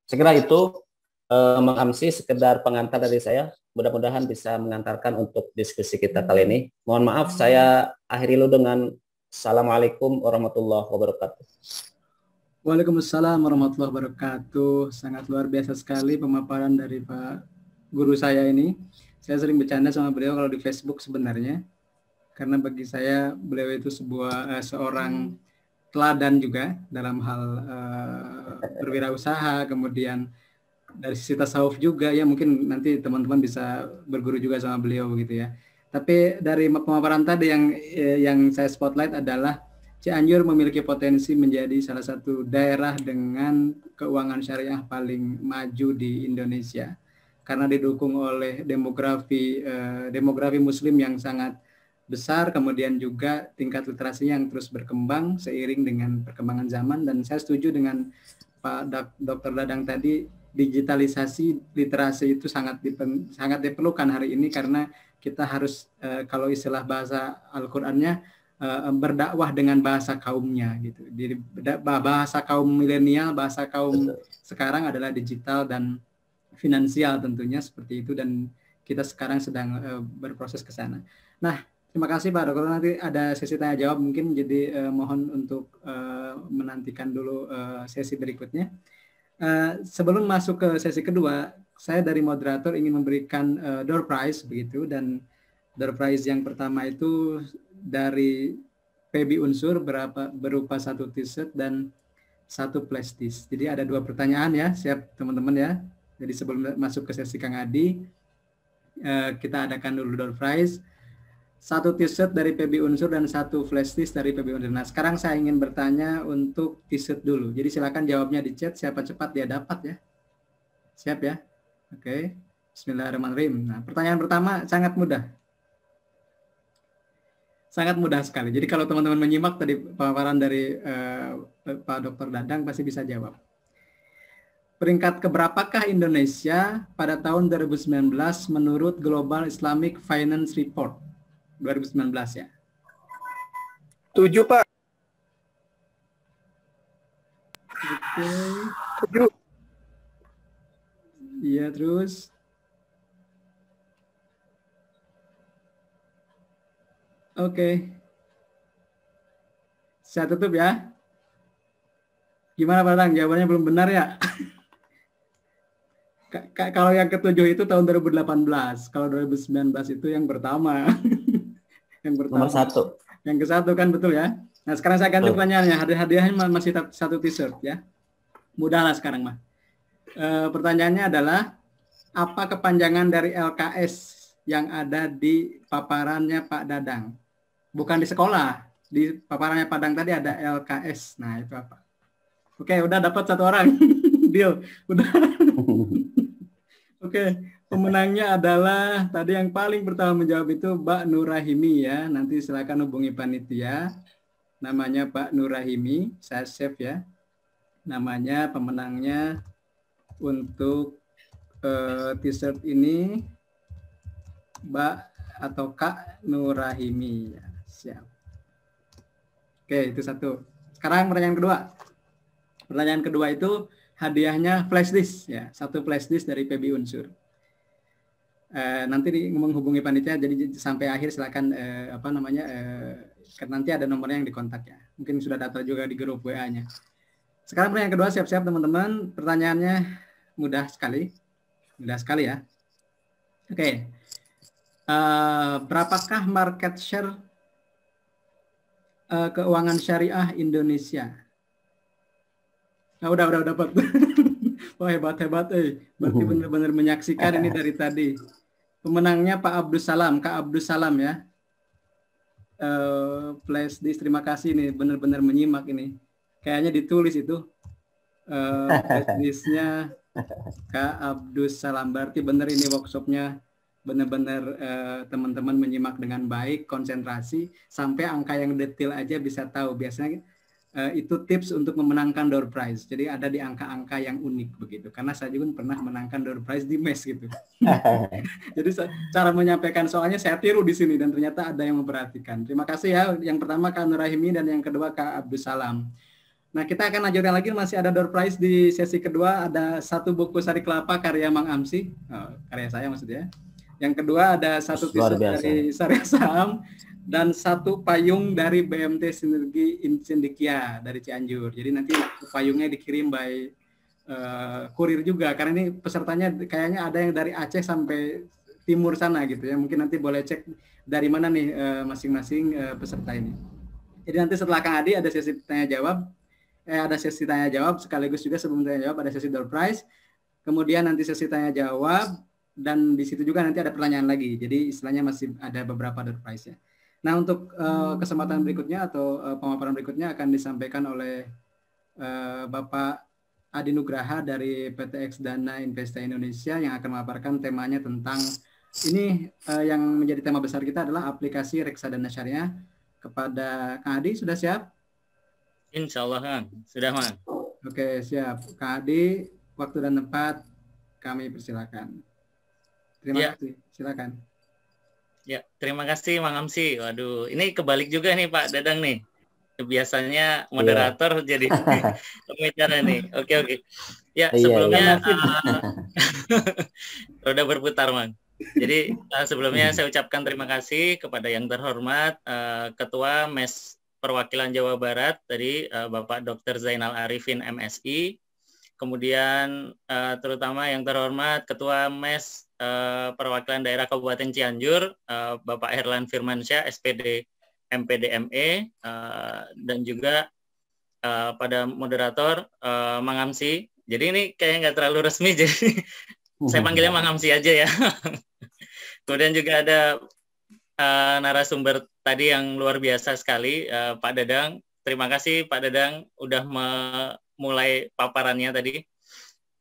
Segera itu Mang Amsi, sekedar pengantar dari saya. Mudah-mudahan bisa mengantarkan untuk diskusi kita kali ini. Mohon maaf, saya akhiri dulu dengan Assalamualaikum warahmatullahi wabarakatuh. Waalaikumsalam warahmatullahi wabarakatuh. Sangat luar biasa sekali pemaparan dari Pak Guru saya ini. Saya sering bercanda sama beliau kalau di Facebook sebenarnya. Karena bagi saya beliau itu seorang teladan juga dalam hal berwirausaha, kemudian dari sisi tasawuf juga, ya mungkin nanti teman-teman bisa berguru juga sama beliau begitu ya. Tapi dari pemaparan tadi yang saya spotlight adalah Cianjur memiliki potensi menjadi salah satu daerah dengan keuangan syariah paling maju di Indonesia karena didukung oleh demografi Muslim yang sangat besar, kemudian juga tingkat literasi yang terus berkembang seiring dengan perkembangan zaman. Dan saya setuju dengan Pak Dr. Dadang tadi, digitalisasi literasi itu sangat diperlukan hari ini karena kita harus kalau istilah bahasa Al-Qur'annya berdakwah dengan bahasa kaumnya gitu. Jadi bahasa kaum milenial, bahasa kaum sekarang adalah digital dan finansial tentunya seperti itu, dan kita sekarang sedang berproses ke sana. Nah, terima kasih Pak Dokter. Nanti ada sesi tanya jawab mungkin, jadi mohon untuk menantikan dulu sesi berikutnya. Sebelum masuk ke sesi kedua, saya dari moderator ingin memberikan door prize begitu, dan Door prize yang pertama itu dari PB Unsur berupa 1 t-shirt dan 1 flash disk. Jadi ada 2 pertanyaan ya, siap teman-teman ya. Jadi sebelum masuk ke sesi Kang Adi, kita adakan dulu door prize. 1 t-shirt dari PB Unsur dan 1 flash disk dari PB Unsur. Nah, sekarang saya ingin bertanya untuk t-shirt dulu. Jadi silakan jawabnya di chat, siapa cepat dia dapat ya. Siap ya? Oke. Bismillahirrahmanirrahim. Nah, pertanyaan pertama sangat mudah. Sangat mudah sekali. Jadi kalau teman-teman menyimak tadi paparan dari Pak Dr. Dadang pasti bisa jawab. Peringkat keberapakah Indonesia pada tahun 2019 menurut Global Islamic Finance Report 2019 ya? 7, Pak. Oke. 7. Iya, terus. Oke. Saya tutup ya. Gimana Pak Dadang? Jawabannya belum benar ya? Kalau yang ke-7 itu tahun 2018. Kalau 2019 itu yang pertama. Yang pertama. Nomor 1. Yang ke-1 kan betul ya? Nah sekarang saya ganti pertanyaannya. Hadiahnya masih 1 t-shirt ya. Mudah lah sekarang mah. Pertanyaannya adalah, apa kepanjangan dari LKS yang ada di paparannya Pak Dadang? Bukan di sekolah, di paparannya Pak Dadang tadi ada LKS. Nah itu apa? Oke, udah dapat 1 orang. Deal, udah. Oke, pemenangnya adalah tadi yang paling pertama menjawab itu Mbak Nurahimi ya. Nanti silakan hubungi panitia. Namanya Pak Nurahimi, saya save ya. Namanya pemenangnya untuk t-shirt ini Mbak atau Kak Nurahimi ya. Siap. Oke, itu 1. Sekarang pertanyaan kedua. Pertanyaan kedua itu hadiahnya flash disk ya, 1 flash disk dari PB Unsur. Nanti menghubungi panitia, jadi sampai akhir silakan nanti ada nomornya yang dikontak ya. Mungkin sudah daftar juga di grup WA-nya. Sekarang pertanyaan kedua, siap-siap teman-teman. Pertanyaannya mudah sekali ya. Oke. Berapakah market share keuangan syariah Indonesia? Nah, udah dapat. Wah, hebat. Berarti benar-benar menyaksikan ini dari tadi. Pemenangnya Pak Abdus Salam, Kak Abdus Salam ya. Flash disk, terima kasih nih, benar-benar menyimak ini. Kayaknya ditulis itu. Flash disknya Kak Abdus Salam. Berarti benar ini workshopnya benar-benar teman-teman menyimak dengan baik, konsentrasi, sampai angka yang detail aja bisa tahu. Biasanya itu tips untuk memenangkan door prize. Jadi ada di angka-angka yang unik begitu. Karena saya juga pernah menangkan door prize di MES gitu. Jadi cara menyampaikan soalnya saya tiru di sini dan ternyata ada yang memperhatikan. Terima kasih ya. Yang pertama Kak Nurahimi dan yang kedua Kak Abdus Salam. Nah, kita akan lanjutkan lagi, masih ada door prize di sesi kedua. Ada 1 buku Sari Kelapa karya Mang Amsi, karya saya maksudnya. Yang kedua ada 1 t-shirt dari Syariah Saham dan 1 payung dari BMT Sinergi Sindikia dari Cianjur. Jadi nanti payungnya dikirim by kurir juga, karena ini pesertanya kayaknya ada yang dari Aceh sampai timur sana gitu ya. Mungkin nanti boleh cek dari mana nih masing-masing peserta ini. Jadi nanti setelah Kang Adi ada sesi tanya jawab. Ada sesi tanya jawab sekaligus juga sebelum tanya jawab ada sesi door prize. Kemudian nanti sesi tanya jawab dan di situ juga nanti ada pertanyaan lagi. Jadi istilahnya masih ada beberapa door prize ya. Nah, untuk kesempatan berikutnya atau pemaparan berikutnya akan disampaikan oleh Bapak Adi Nugraha dari PT Dana Investa Indonesia yang akan memaparkan temanya tentang ini yang menjadi tema besar kita adalah aplikasi reksadana syariah. Kepada Kang Adi, sudah siap? Insya Allah, Kang. Sudah, Mang. Oke, siap. Kang Adi, waktu dan tempat kami persilakan. Terima kasih. Silakan. Ya, terima kasih Mang Amsi. Waduh, ini kebalik juga nih Pak Dadang nih. Biasanya moderator jadi pembicara nih. Oke. Ya, sebelumnya roda berputar, Mang. Jadi sebelumnya saya ucapkan terima kasih kepada yang terhormat Ketua MES Perwakilan Jawa Barat tadi Bapak Dr. Zainal Arifin MSI. Kemudian terutama yang terhormat Ketua MES perwakilan daerah Kabupaten Cianjur, Bapak Herlan Firmansyah, SPD MPDME, dan juga pada moderator Mang Amsi. Jadi ini kayaknya nggak terlalu resmi, jadi saya panggilnya Mang Amsi aja ya. Kemudian juga ada narasumber tadi yang luar biasa sekali, Pak Dadang. Terima kasih Pak Dadang udah memulai paparannya tadi.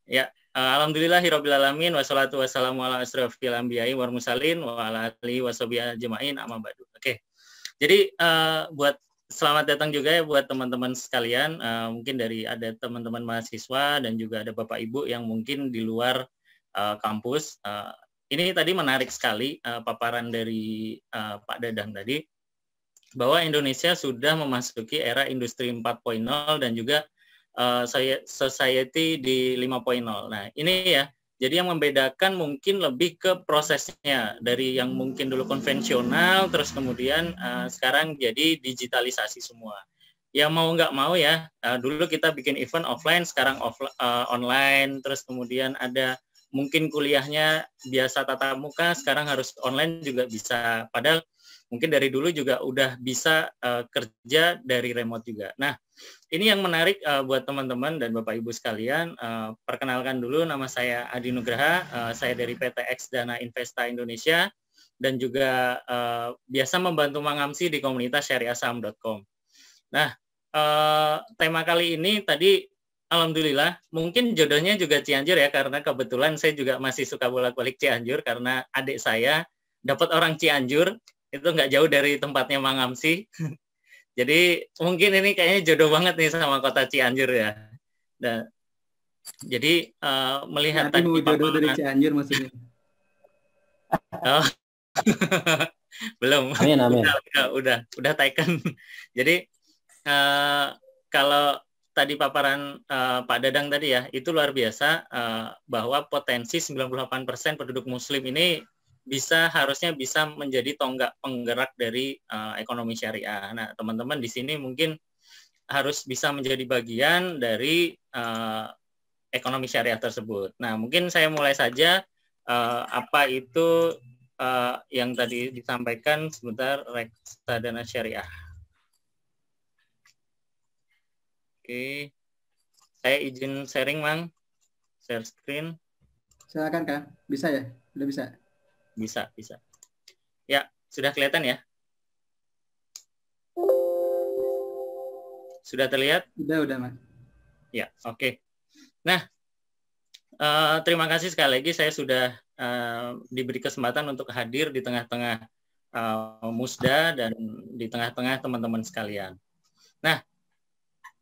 Ya, alhamdulillahirabbil alamin wassalatu wassalamu ala asrofil anbiya'i wal mursalin wa ala alihi washabihi ajmain amma ba'du. Oke. Jadi buat selamat datang juga ya buat teman-teman sekalian, mungkin dari ada teman-teman mahasiswa dan juga ada Bapak Ibu yang mungkin di luar kampus. Ini tadi menarik sekali paparan dari Pak Dadang tadi, bahwa Indonesia sudah memasuki era industri 4.0 dan juga society di 5.0. Nah, ini ya, jadi yang membedakan mungkin lebih ke prosesnya, dari yang mungkin dulu konvensional, terus kemudian sekarang jadi digitalisasi semua. Ya mau nggak mau ya, dulu kita bikin event offline, sekarang online, terus kemudian ada mungkin kuliahnya biasa tatap muka, sekarang harus online juga bisa. Padahal mungkin dari dulu juga udah bisa kerja dari remote juga. Nah, ini yang menarik buat teman-teman dan Bapak Ibu sekalian. Perkenalkan dulu, nama saya Adi Nugraha, saya dari PT X Dana Investa Indonesia, dan juga biasa membantu Mang Amsi di komunitas syariahsaham.com. Nah, tema kali ini tadi, alhamdulillah, mungkin jodohnya juga Cianjur ya, karena kebetulan saya juga masih suka bolak-balik Cianjur, karena adik saya dapat orang Cianjur, itu nggak jauh dari tempatnya Mang Amsi. Jadi mungkin ini kayaknya jodoh banget nih sama kota Cianjur ya. Nah, jadi melihat tadi jodoh dari Cianjur maksudnya. Oh. Belum. Amin. Udah taken. Jadi kalau tadi paparan Pak Dadang tadi ya, itu luar biasa, bahwa potensi 98% penduduk muslim ini harusnya bisa menjadi tonggak penggerak dari ekonomi syariah. Nah, teman-teman di sini mungkin harus bisa menjadi bagian dari ekonomi syariah tersebut. Nah, mungkin saya mulai saja apa itu yang tadi disampaikan sebentar, reksadana syariah. Oke, saya izin sharing, Mang. Share screen. Silakan, Kak. Bisa ya? Udah bisa? Bisa. Ya, sudah kelihatan ya? Sudah terlihat? Udah, Mas. Ya, oke. Nah, terima kasih sekali lagi, saya sudah diberi kesempatan untuk hadir di tengah-tengah Musda dan di tengah-tengah teman-teman sekalian. Nah,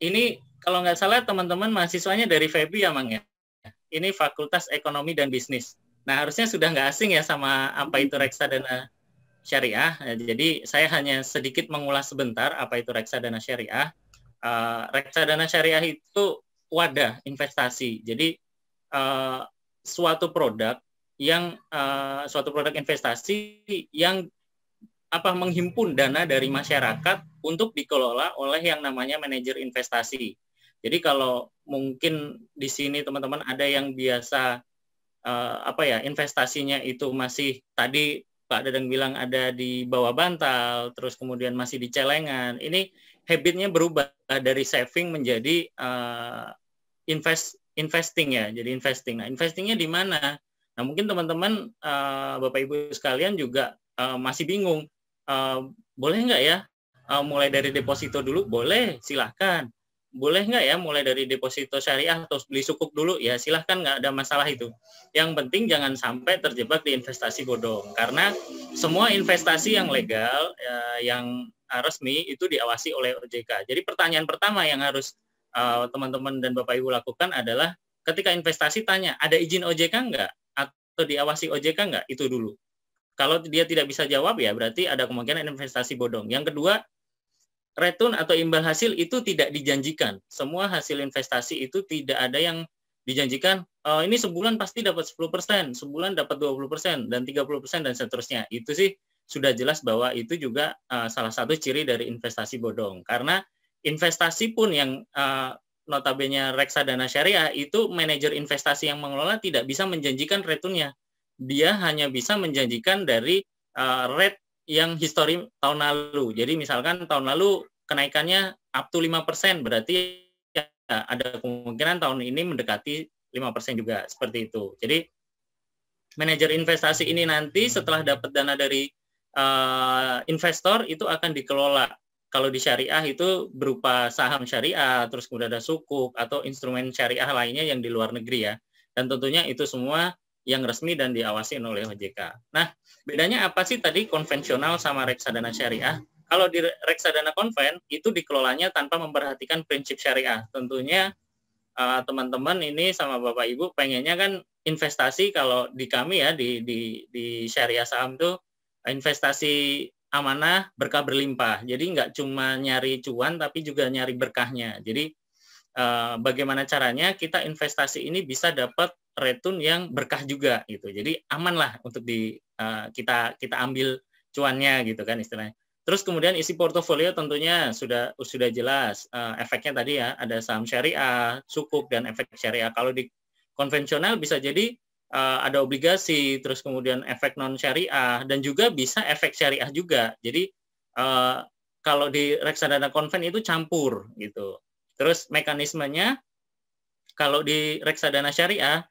ini kalau nggak salah teman-teman mahasiswanya dari FEBI ya, Mang ya? Ini Fakultas Ekonomi dan Bisnis. Nah, harusnya sudah nggak asing ya sama apa itu reksadana syariah. Jadi saya hanya sedikit mengulas sebentar apa itu reksadana syariah. Reksadana syariah itu wadah investasi. Jadi suatu produk investasi yang menghimpun dana dari masyarakat untuk dikelola oleh yang namanya manajer investasi. Jadi kalau mungkin di sini teman-teman ada yang biasa investasinya itu masih tadi Pak Dadang bilang ada di bawah bantal, terus kemudian masih di celengan. Ini habitnya berubah dari saving menjadi investing ya, jadi investing. Nah, investingnya di mana? Nah, mungkin teman-teman Bapak Ibu sekalian juga masih bingung. Boleh nggak ya mulai dari deposito dulu? Boleh, silahkan. Boleh nggak ya mulai dari deposito syariah atau beli sukuk dulu? Ya silahkan, nggak ada masalah itu. Yang penting jangan sampai terjebak di investasi bodong. Karena semua investasi yang legal, yang resmi itu diawasi oleh OJK. Jadi pertanyaan pertama yang harus teman-teman dan Bapak Ibu lakukan adalah ketika investasi tanya, ada izin OJK nggak? Atau diawasi OJK nggak? Itu dulu. Kalau dia tidak bisa jawab ya berarti ada kemungkinan investasi bodong. Yang kedua, return atau imbal hasil itu tidak dijanjikan. Semua hasil investasi itu tidak ada yang dijanjikan, ini sebulan pasti dapat 10%, sebulan dapat 20%, dan 30%, dan seterusnya. Itu sih sudah jelas bahwa itu juga salah satu ciri dari investasi bodong. Karena investasi pun yang notabene reksadana syariah itu manajer investasi yang mengelola tidak bisa menjanjikan return-nya. dia hanya bisa menjanjikan dari rate yang histori tahun lalu. Jadi misalkan tahun lalu kenaikannya up to 5%, berarti ya, ada kemungkinan tahun ini mendekati 5% juga, seperti itu. Jadi manajer investasi ini nanti setelah dapat dana dari investor itu akan dikelola. Kalau di syariah itu berupa saham syariah, terus kemudian ada sukuk atau instrumen syariah lainnya yang di luar negeri ya. Dan tentunya itu semua yang resmi dan diawasi oleh OJK. Nah, bedanya apa sih tadi konvensional sama reksadana syariah? Kalau di reksadana konven itu dikelolanya tanpa memperhatikan prinsip syariah. Tentunya teman-teman ini sama Bapak Ibu pengennya kan investasi, kalau di kami ya di syariah saham tuh investasi amanah berkah berlimpah. Jadi nggak cuma nyari cuan tapi juga nyari berkahnya. Jadi bagaimana caranya kita investasi ini bisa dapat return yang berkah juga gitu. Jadi aman lah untuk kita ambil cuannya gitu kan istilahnya. Terus kemudian isi portofolio tentunya sudah jelas efeknya tadi ya, ada saham syariah, sukuk dan efek syariah. Kalau di konvensional bisa jadi ada obligasi, terus kemudian efek non syariah dan juga bisa efek syariah juga. Jadi kalau di reksadana konven itu campur gitu. Terus mekanismenya kalau di reksadana syariah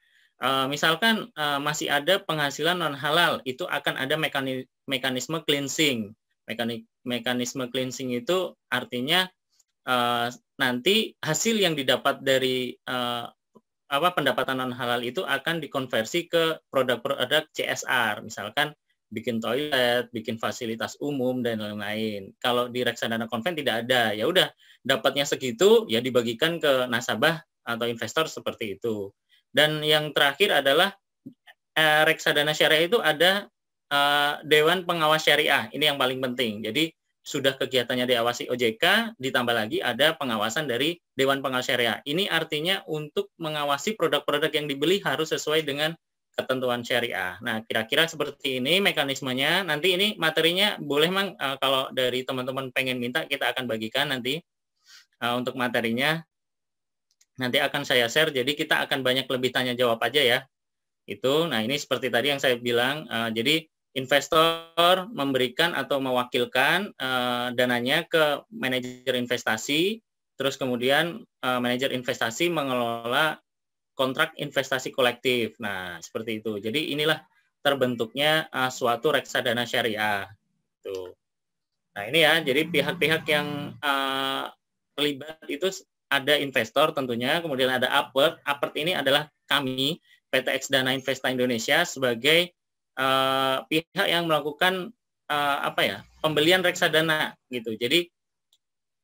misalkan masih ada penghasilan non halal, itu akan ada mekanisme cleansing. Mekanisme cleansing itu artinya nanti hasil yang didapat dari pendapatan non halal itu akan dikonversi ke produk-produk CSR, misalkan bikin toilet, bikin fasilitas umum dan lain-lain. Kalau di reksadana konven tidak ada, ya udah dapatnya segitu ya dibagikan ke nasabah atau investor seperti itu. Dan yang terakhir adalah reksadana syariah itu ada Dewan Pengawas Syariah, ini yang paling penting. Jadi sudah kegiatannya diawasi OJK, ditambah lagi ada pengawasan dari Dewan Pengawas Syariah. Ini artinya untuk mengawasi produk-produk yang dibeli harus sesuai dengan ketentuan syariah. Nah, kira-kira seperti ini mekanismenya. Nanti ini materinya boleh Mang, kalau dari teman-teman pengen minta kita akan bagikan nanti untuk materinya. Nanti akan saya share, jadi kita akan banyak lebih tanya jawab aja ya. Itu, nah ini seperti tadi yang saya bilang, jadi investor memberikan atau mewakilkan dananya ke manajer investasi, terus kemudian manajer investasi mengelola kontrak investasi kolektif. Nah, seperti itu. Jadi inilah terbentuknya suatu reksadana syariah. Tuh. Nah, ini ya, jadi pihak-pihak yang terlibat itu ada investor tentunya, kemudian ada Apert. Apert ini adalah kami, PT X Dana Investa Indonesia, sebagai pihak yang melakukan pembelian reksadana gitu. Jadi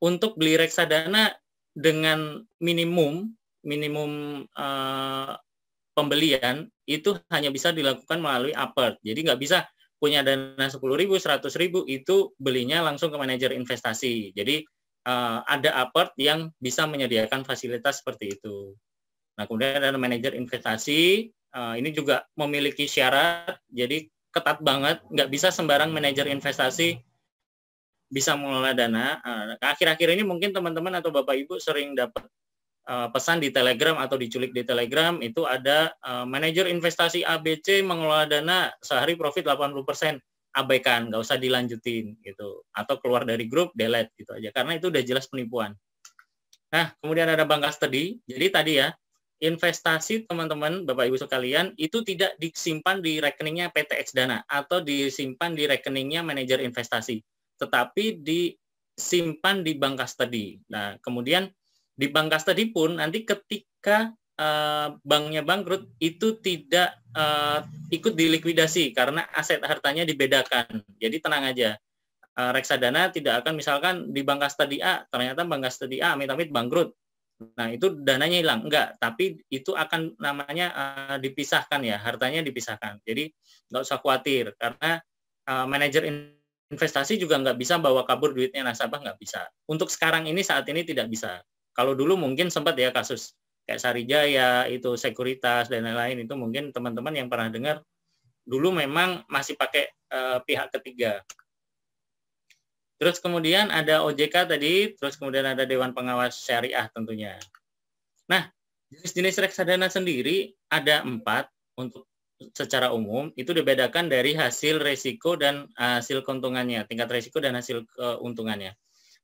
untuk beli reksadana dengan minimum pembelian itu hanya bisa dilakukan melalui Apert. Jadi nggak bisa punya dana 10.000, 100.000 itu belinya langsung ke manajer investasi. Jadi ada Apert yang bisa menyediakan fasilitas seperti itu. Nah, kemudian ada manajer investasi. Ini juga memiliki syarat, jadi ketat banget, nggak bisa sembarang manajer investasi bisa mengelola dana. Akhir-akhir ini mungkin teman-teman atau Bapak Ibu sering dapat pesan di Telegram atau diculik di Telegram, itu ada manajer investasi ABC mengelola dana sehari profit 80%, abaikan, nggak usah dilanjutin gitu, atau keluar dari grup, delete gitu aja, karena itu udah jelas penipuan. Nah, kemudian ada bank custody. Jadi tadi ya, investasi teman-teman, Bapak Ibu sekalian, itu tidak disimpan di rekeningnya PT X Dana atau disimpan di rekeningnya manajer investasi, tetapi disimpan di bank custody. Nah, kemudian di bank custody pun nanti ketika banknya bangkrut itu tidak ikut dilikuidasi karena aset hartanya dibedakan. Jadi tenang aja. Reksadana tidak akan misalkan di bank custody A, ternyata bank custody A amit-amit bangkrut. Nah, itu dananya hilang. Enggak, tapi itu akan namanya dipisahkan ya, hartanya dipisahkan. Jadi nggak usah khawatir, karena manajer investasi juga nggak bisa bawa kabur duitnya nasabah, nggak bisa. Untuk sekarang ini, saat ini tidak bisa. Kalau dulu mungkin sempat ya kasus kayak Sarijaya, itu sekuritas, dan lain-lain, itu mungkin teman-teman yang pernah dengar, dulu memang masih pakai pihak ketiga. Terus kemudian ada OJK tadi, terus kemudian ada Dewan Pengawas Syariah tentunya. Nah, jenis-jenis reksadana sendiri ada 4 untuk secara umum itu dibedakan dari hasil resiko dan hasil keuntungannya, tingkat resiko dan hasil keuntungannya.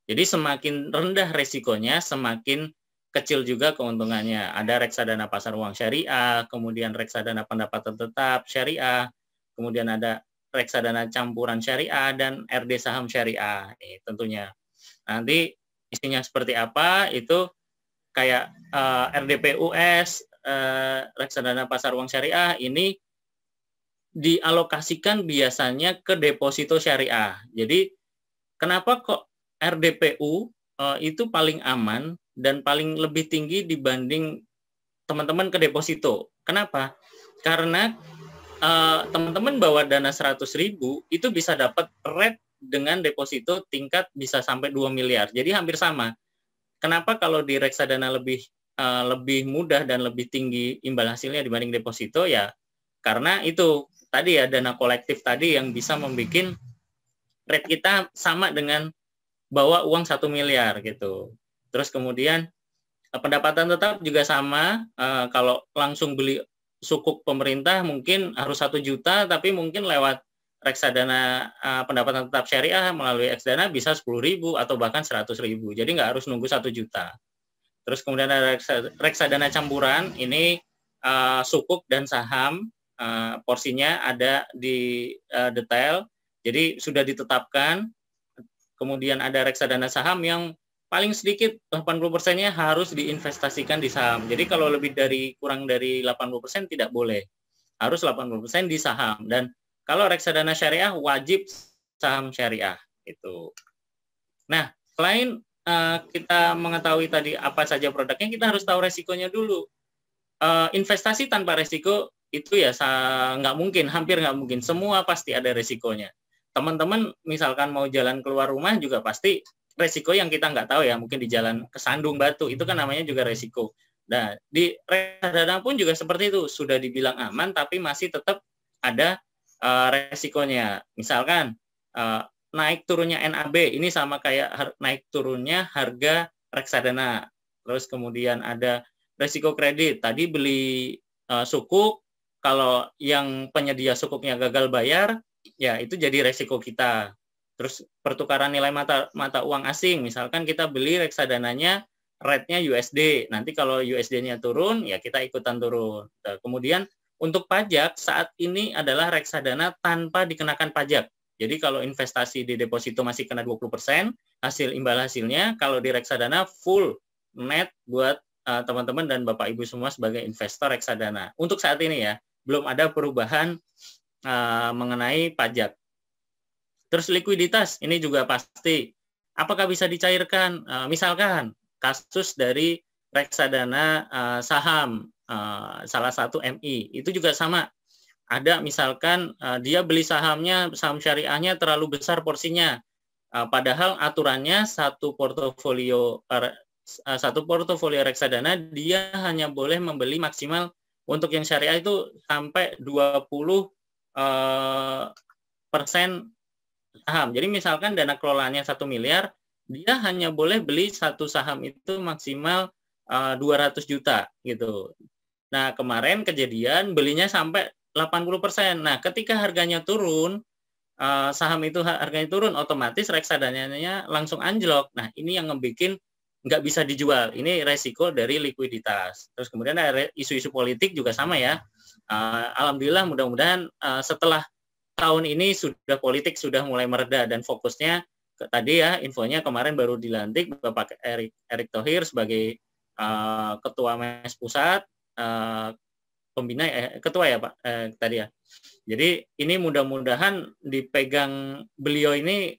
Jadi semakin rendah resikonya, semakin kecil juga keuntungannya. Ada reksadana pasar uang syariah, kemudian reksadana pendapatan tetap syariah, kemudian ada reksadana campuran syariah, dan RD saham syariah. Ini tentunya. Nanti isinya seperti apa, itu kayak RDPUS, reksadana pasar uang syariah, ini dialokasikan biasanya ke deposito syariah. Jadi kenapa kok RDPU itu paling aman dan paling lebih tinggi dibanding teman-teman ke deposito? Kenapa? Karena teman-teman bawa dana 100.000 itu bisa dapat rate dengan deposito tingkat bisa sampai 2 miliar. Jadi hampir sama. Kenapa kalau di reksadana lebih mudah dan lebih tinggi imbal hasilnya dibanding deposito? Ya karena itu tadi ya, dana kolektif tadi yang bisa membuat rate kita sama dengan bawa uang 1 miliar gitu. Terus kemudian pendapatan tetap juga sama. Kalau langsung beli sukuk pemerintah mungkin harus 1 juta, tapi mungkin lewat reksadana pendapatan tetap syariah melalui Xdana bisa 10.000 atau bahkan 100.000. Jadi nggak harus nunggu 1 juta. Terus kemudian ada reksadana campuran, ini sukuk dan saham, porsinya ada di detail, jadi sudah ditetapkan. Kemudian ada reksadana saham yang paling sedikit 80%-nya harus diinvestasikan di saham. Jadi kalau kurang dari 80% tidak boleh. Harus 80% di saham. Dan kalau reksadana syariah wajib saham syariah itu. Nah, selain kita mengetahui tadi apa saja produknya, kita harus tahu resikonya dulu. Investasi tanpa resiko itu ya nggak mungkin, hampir nggak mungkin. Semua pasti ada resikonya. Teman-teman misalkan mau jalan keluar rumah juga pasti resiko yang kita nggak tahu ya, mungkin di jalan kesandung batu, itu kan namanya juga resiko. Nah, di reksadana pun juga seperti itu, sudah dibilang aman tapi masih tetap ada resikonya. Misalkan naik turunnya NAB, ini sama kayak naik turunnya harga reksadana. Terus kemudian ada resiko kredit, tadi beli sukuk, kalau yang penyedia sukuknya gagal bayar, ya itu jadi resiko kita. Terus pertukaran nilai mata uang asing, misalkan kita beli reksadananya rate-nya USD, nanti kalau USD-nya turun, ya kita ikutan turun. Nah, kemudian untuk pajak, saat ini adalah reksadana tanpa dikenakan pajak. Jadi kalau investasi di deposito masih kena 20%, hasil imbal hasilnya, kalau di reksadana full net buat teman-teman dan Bapak Ibu semua sebagai investor reksadana. Untuk saat ini ya, belum ada perubahan mengenai pajak. Terus likuiditas, ini juga pasti. Apakah bisa dicairkan? Misalkan kasus dari reksadana saham, salah satu MI, itu juga sama. Ada misalkan dia beli sahamnya, saham syariahnya terlalu besar porsinya. Padahal aturannya satu portofolio reksadana, dia hanya boleh membeli maksimal untuk yang syariah itu sampai 20% saham. Jadi misalkan dana kelolaannya 1 miliar, dia hanya boleh beli satu saham itu maksimal 200 juta gitu. Nah, kemarin kejadian belinya sampai 80%. Nah, ketika harganya turun, saham itu harganya turun, otomatis reksadananya langsung anjlok. Nah, ini yang ngebikin nggak bisa dijual. Ini resiko dari likuiditas. Terus kemudian ada isu-isu politik juga sama ya. Alhamdulillah mudah-mudahan setelah tahun ini politik sudah mulai mereda dan fokusnya tadi ya, infonya kemarin baru dilantik Bapak Erick Thohir sebagai Ketua MES Pusat, pembina Ketua ya Pak tadi ya. Jadi ini mudah-mudahan dipegang beliau ini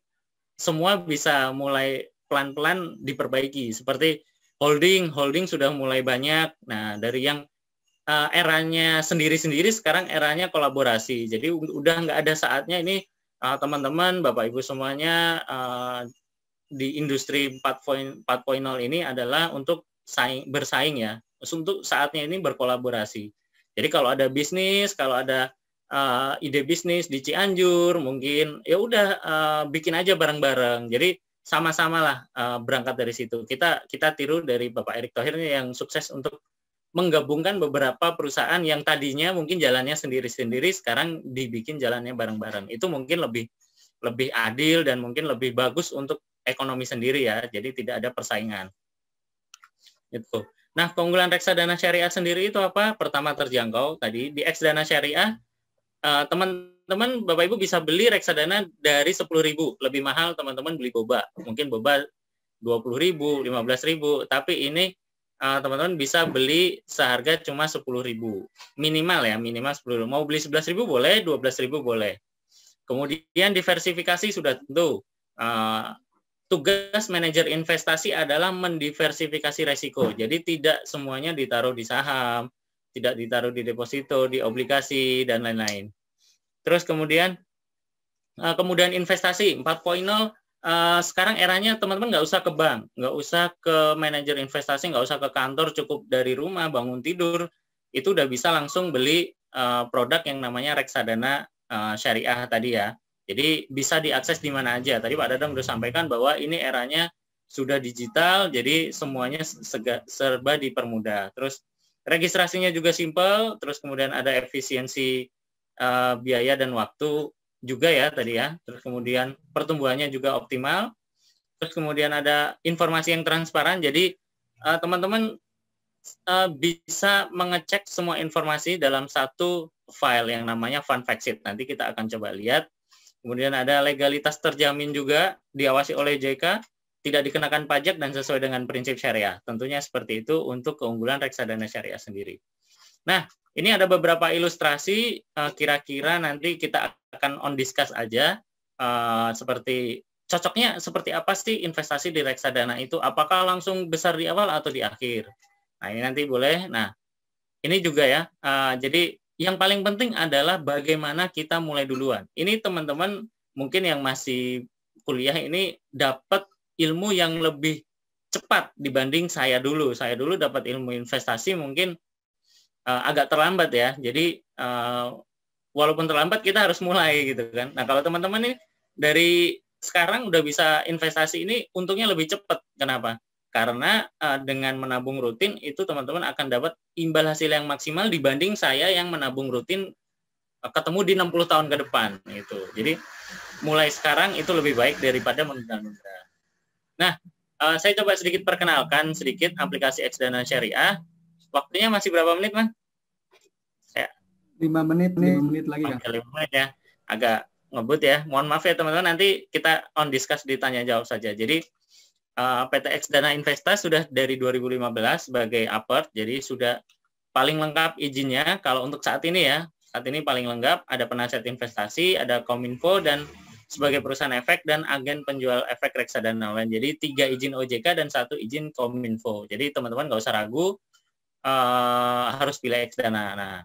semua bisa mulai pelan-pelan diperbaiki. Seperti holding sudah mulai banyak. Nah, dari yang eranya sendiri-sendiri sekarang eranya kolaborasi. Jadi udah nggak ada saatnya ini teman-teman, Bapak Ibu semuanya di industri 4.0 ini adalah untuk bersaing ya. Untuk saatnya ini berkolaborasi. Jadi kalau ada bisnis, kalau ada ide bisnis di Cianjur, mungkin ya udah bikin aja bareng-bareng. Jadi sama-sama lah berangkat dari situ. Kita tiru dari Bapak Erick Thohir yang sukses untuk menggabungkan beberapa perusahaan yang tadinya mungkin jalannya sendiri-sendiri, sekarang dibikin jalannya bareng-bareng. Itu mungkin lebih adil dan mungkin lebih bagus untuk ekonomi sendiri ya. Jadi tidak ada persaingan. Itu. Nah, keunggulan reksadana syariah sendiri itu apa? Pertama, terjangkau. Tadi di Xdana Syariah, teman-teman Bapak Ibu bisa beli reksadana dari 10.000. Lebih mahal teman-teman beli boba. Mungkin boba 20.000, 15.000. Tapi ini teman-teman bisa beli seharga cuma 10.000. Minimal ya, minimal 10.000. Mau beli 11.000 boleh, 12.000 boleh. Kemudian diversifikasi sudah tentu. Tugas manajer investasi adalah mendiversifikasi resiko. Jadi tidak semuanya ditaruh di saham, tidak ditaruh di deposito, di obligasi, dan lain-lain. Terus kemudian kemudian investasi 4.0, sekarang eranya teman-teman nggak usah ke bank, nggak usah ke manajer investasi, nggak usah ke kantor, cukup dari rumah, bangun tidur, itu udah bisa langsung beli produk yang namanya reksadana syariah tadi ya. Jadi bisa diakses di mana aja. Tadi Pak Dadang sudah sampaikan bahwa ini eranya sudah digital, jadi semuanya serba dipermudah. Terus registrasinya juga simpel, terus kemudian ada efisiensi biaya dan waktu juga ya tadi ya. Terus kemudian pertumbuhannya juga optimal. Terus kemudian ada informasi yang transparan. Jadi teman-teman bisa mengecek semua informasi dalam satu file yang namanya Fund Fact Sheet. Nanti kita akan coba lihat. Kemudian ada legalitas terjamin juga, diawasi oleh JK, tidak dikenakan pajak dan sesuai dengan prinsip syariah. Tentunya seperti itu untuk keunggulan reksadana syariah sendiri. Nah, ini ada beberapa ilustrasi, kira-kira nanti kita akan on discuss aja, seperti cocoknya seperti apa sih investasi di reksadana itu, apakah langsung besar di awal atau di akhir. Nah, ini nanti boleh. Nah, ini juga ya, jadi yang paling penting adalah bagaimana kita mulai duluan. Ini teman-teman mungkin yang masih kuliah ini dapat ilmu yang lebih cepat dibanding saya dulu. Saya dulu dapat ilmu investasi mungkin agak terlambat ya. Jadi walaupun terlambat kita harus mulai gitu kan. Nah, kalau teman-teman ini dari sekarang udah bisa investasi ini untungnya lebih cepat. Kenapa? Karena dengan menabung rutin itu teman-teman akan dapat imbal hasil yang maksimal dibanding saya yang menabung rutin ketemu di 60 tahun ke depan gitu. Jadi mulai sekarang itu lebih baik daripada menunda-nunda. Nah, saya coba sedikit perkenalkan sedikit aplikasi Xdana Syariah. Waktunya masih berapa menit, Mas? 5 menit lagi kan? 5 menit ya. Agak ngebut ya. Mohon maaf ya teman-teman, nanti kita on discuss ditanya jawab saja. Jadi PT Xdana Investasi sudah dari 2015 sebagai APERT, jadi sudah paling lengkap izinnya. Kalau untuk saat ini ya, saat ini paling lengkap, ada penasihat investasi, ada Kominfo, dan sebagai perusahaan efek dan agen penjual efek reksadana online. Jadi 3 izin OJK dan 1 izin Kominfo. Jadi teman-teman nggak usah ragu, harus pilih Xdana. Nah,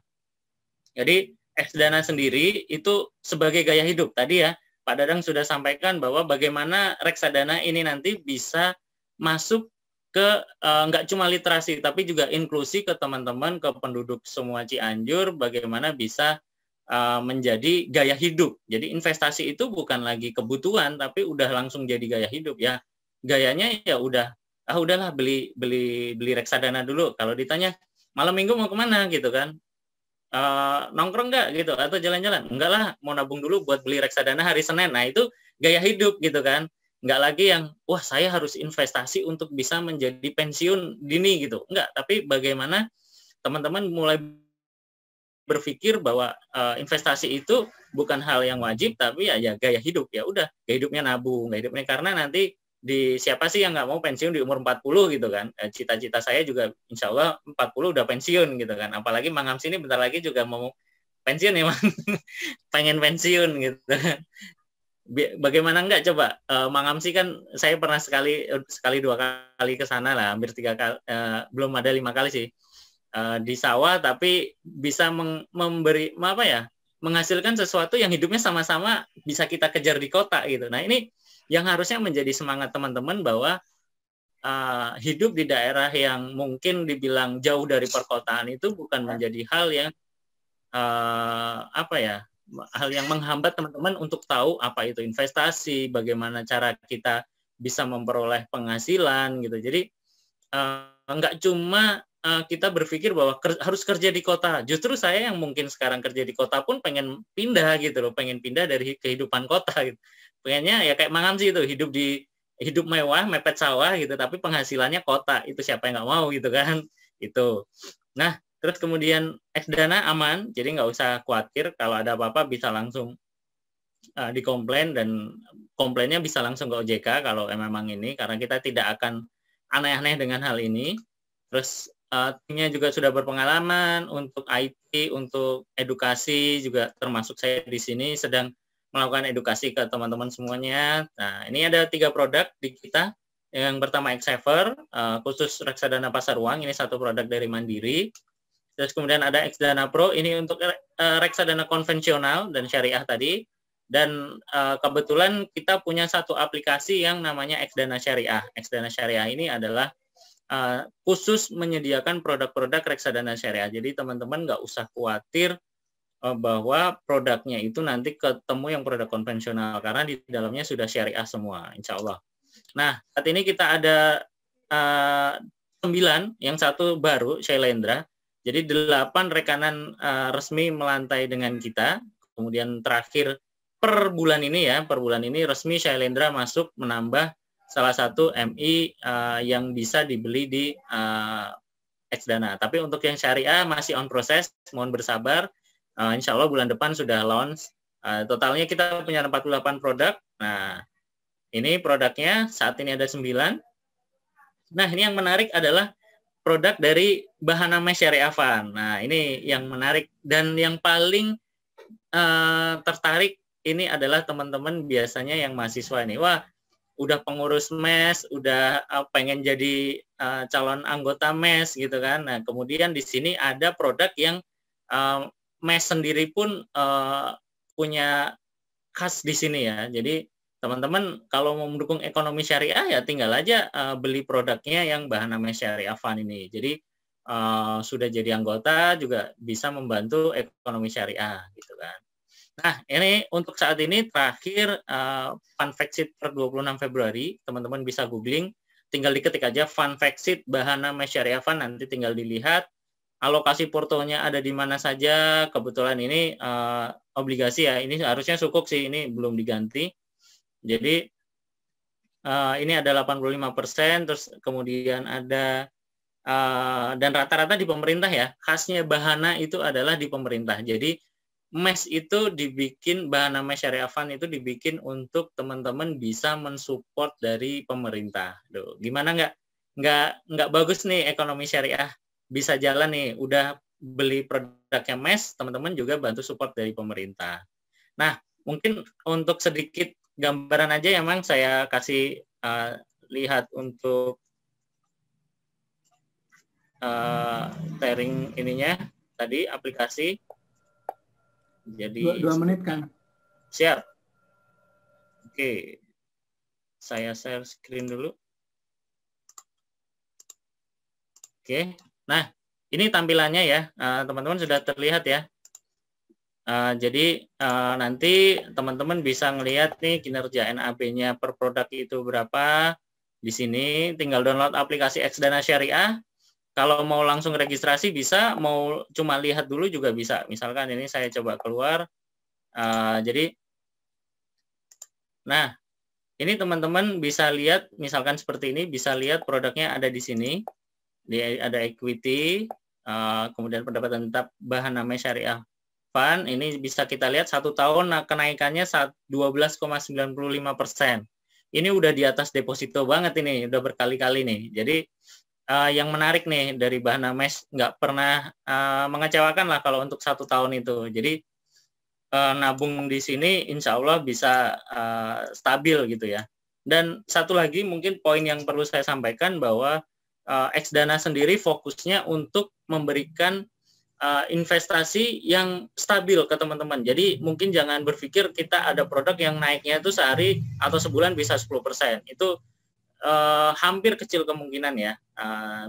jadi Xdana sendiri itu sebagai gaya hidup tadi ya. Pak Dadang sudah sampaikan bahwa bagaimana reksadana ini nanti bisa masuk ke nggak cuma literasi, tapi juga inklusi ke teman-teman, ke penduduk semua Cianjur, bagaimana bisa menjadi gaya hidup. Jadi investasi itu bukan lagi kebutuhan, tapi udah langsung jadi gaya hidup ya. Gayanya ya udahlah beli reksadana dulu. Kalau ditanya malam minggu mau kemana gitu kan? Nongkrong nggak gitu atau jalan-jalan, enggak lah, mau nabung dulu buat beli reksadana hari Senin. Nah, itu gaya hidup gitu kan, nggak lagi yang wah saya harus investasi untuk bisa menjadi pensiun dini gitu, enggak. Tapi bagaimana teman-teman mulai berpikir bahwa investasi itu bukan hal yang wajib, tapi ya gaya hidup. Ya udah, gaya hidupnya nabung, gaya hidupnya, karena nanti siapa sih yang nggak mau pensiun di umur 40 gitu kan. Cita-cita saya juga insya Allah 40 udah pensiun gitu kan. Apalagi Mang Hamsi ini bentar lagi juga mau pensiun ya, Mang. Pengen pensiun gitu. Bagaimana enggak coba, Mang Hamsi kan saya pernah sekali 2 kali ke sana lah, hampir 3 kali, belum ada 5 kali sih, di sawah, tapi bisa memberi apa ya, menghasilkan sesuatu yang hidupnya sama-sama bisa kita kejar di kota gitu. Nah, ini yang harusnya menjadi semangat teman-teman bahwa hidup di daerah yang mungkin dibilang jauh dari perkotaan itu bukan menjadi hal yang hal yang menghambat teman-teman untuk tahu apa itu investasi, bagaimana cara kita bisa memperoleh penghasilan gitu. Jadi nggak cuma kita berpikir bahwa harus kerja di kota. Justru saya yang mungkin sekarang kerja di kota pun pengen pindah gitu loh, pengen pindah dari kehidupan kota gitu. Pengennya ya kayak Mang Amsi itu, hidup mewah, mepet sawah gitu, tapi penghasilannya kota. Itu siapa yang nggak mau gitu kan? Itu. Nah, terus kemudian Xdana aman, jadi nggak usah khawatir kalau ada apa-apa bisa langsung dikomplain, dan komplainnya bisa langsung ke OJK kalau memang ini, karena kita tidak akan aneh-aneh dengan hal ini. Terus timnya juga sudah berpengalaman untuk IT, untuk edukasi juga, termasuk saya di sini sedang melakukan edukasi ke teman-teman semuanya. Nah, ini ada 3 produk di kita. Yang pertama Xsaver, khusus reksadana pasar uang, ini satu produk dari Mandiri. Terus kemudian ada Xdana Pro, ini untuk reksadana konvensional dan syariah tadi. Dan kebetulan kita punya satu aplikasi yang namanya Xdana Syariah. Xdana Syariah ini adalah khusus menyediakan produk-produk reksadana syariah. Jadi teman-teman nggak usah khawatir bahwa produknya itu nanti ketemu yang produk konvensional, karena di dalamnya sudah syariah semua, insya Allah. Nah, saat ini kita ada 9, yang satu baru, Shailendra. Jadi 8 rekanan resmi melantai dengan kita. Kemudian terakhir per bulan ini resmi Shailendra masuk menambah salah satu MI yang bisa dibeli di Xdana. Tapi untuk yang syariah masih on proses, mohon bersabar. Insya Allah bulan depan sudah launch. Totalnya kita punya 48 produk. Nah, ini produknya saat ini ada 9. Nah, ini yang menarik adalah produk dari Bahanama Syariah Fund. Nah, ini yang menarik dan yang paling tertarik ini adalah teman-teman biasanya yang mahasiswa ini. Wah, udah pengurus MES, udah pengen jadi calon anggota MES gitu kan. Nah, kemudian di sini ada produk yang MES sendiri pun punya khas di sini ya. Jadi teman-teman kalau mau mendukung ekonomi syariah ya tinggal aja beli produknya yang Bahanama Syariah Fund ini. Jadi sudah jadi anggota juga bisa membantu ekonomi syariah gitu kan. Nah, ini untuk saat ini terakhir Fun Fact Sheet per 26 Februari, teman-teman bisa googling, tinggal diketik aja Fun Fact Sheet Bahanama Syariah Fund, nanti tinggal dilihat alokasi portonya ada di mana saja. Kebetulan ini obligasi ya, ini harusnya sukuk sih, ini belum diganti. Jadi ini ada 85%, terus kemudian ada dan rata-rata di pemerintah ya, khasnya Bahana itu adalah di pemerintah. Jadi MES itu dibikin, Bahanama Syariah Fund itu dibikin untuk teman-teman bisa mensupport dari pemerintah. Duh, gimana nggak bagus nih ekonomi syariah, bisa jalan nih, udah beli produknya MES, teman-teman juga bantu support dari pemerintah. Nah, mungkin untuk sedikit gambaran aja emang saya kasih lihat untuk sharing ininya tadi aplikasi. Jadi 2 menit kan? Siap. Oke. Saya share screen dulu. Oke. Nah, ini tampilannya ya. Teman-teman sudah terlihat ya. Jadi nanti teman-teman bisa ngelihat nih kinerja NAB-nya per produk itu berapa. Di sini tinggal download aplikasi Xdana Syariah. Kalau mau langsung registrasi bisa, mau cuma lihat dulu juga bisa. Misalkan ini saya coba keluar. Jadi, nah, ini teman-teman bisa lihat, misalkan seperti ini, bisa lihat produknya ada di sini. Ada equity, kemudian pendapatan tetap Bahanama Syariah Fund. Ini bisa kita lihat 1 tahun kenaikannya 12,95%. Ini udah di atas deposito banget ini, udah berkali-kali nih. Jadi, yang menarik nih dari Bahanama nggak pernah mengecewakan lah kalau untuk 1 tahun itu. Jadi nabung di sini insya Allah bisa stabil gitu ya. Dan satu lagi mungkin poin yang perlu saya sampaikan bahwa Xdana sendiri fokusnya untuk memberikan investasi yang stabil ke teman-teman. Jadi mungkin jangan berpikir kita ada produk yang naiknya itu sehari atau sebulan bisa 10%. Itu hampir kecil kemungkinan ya,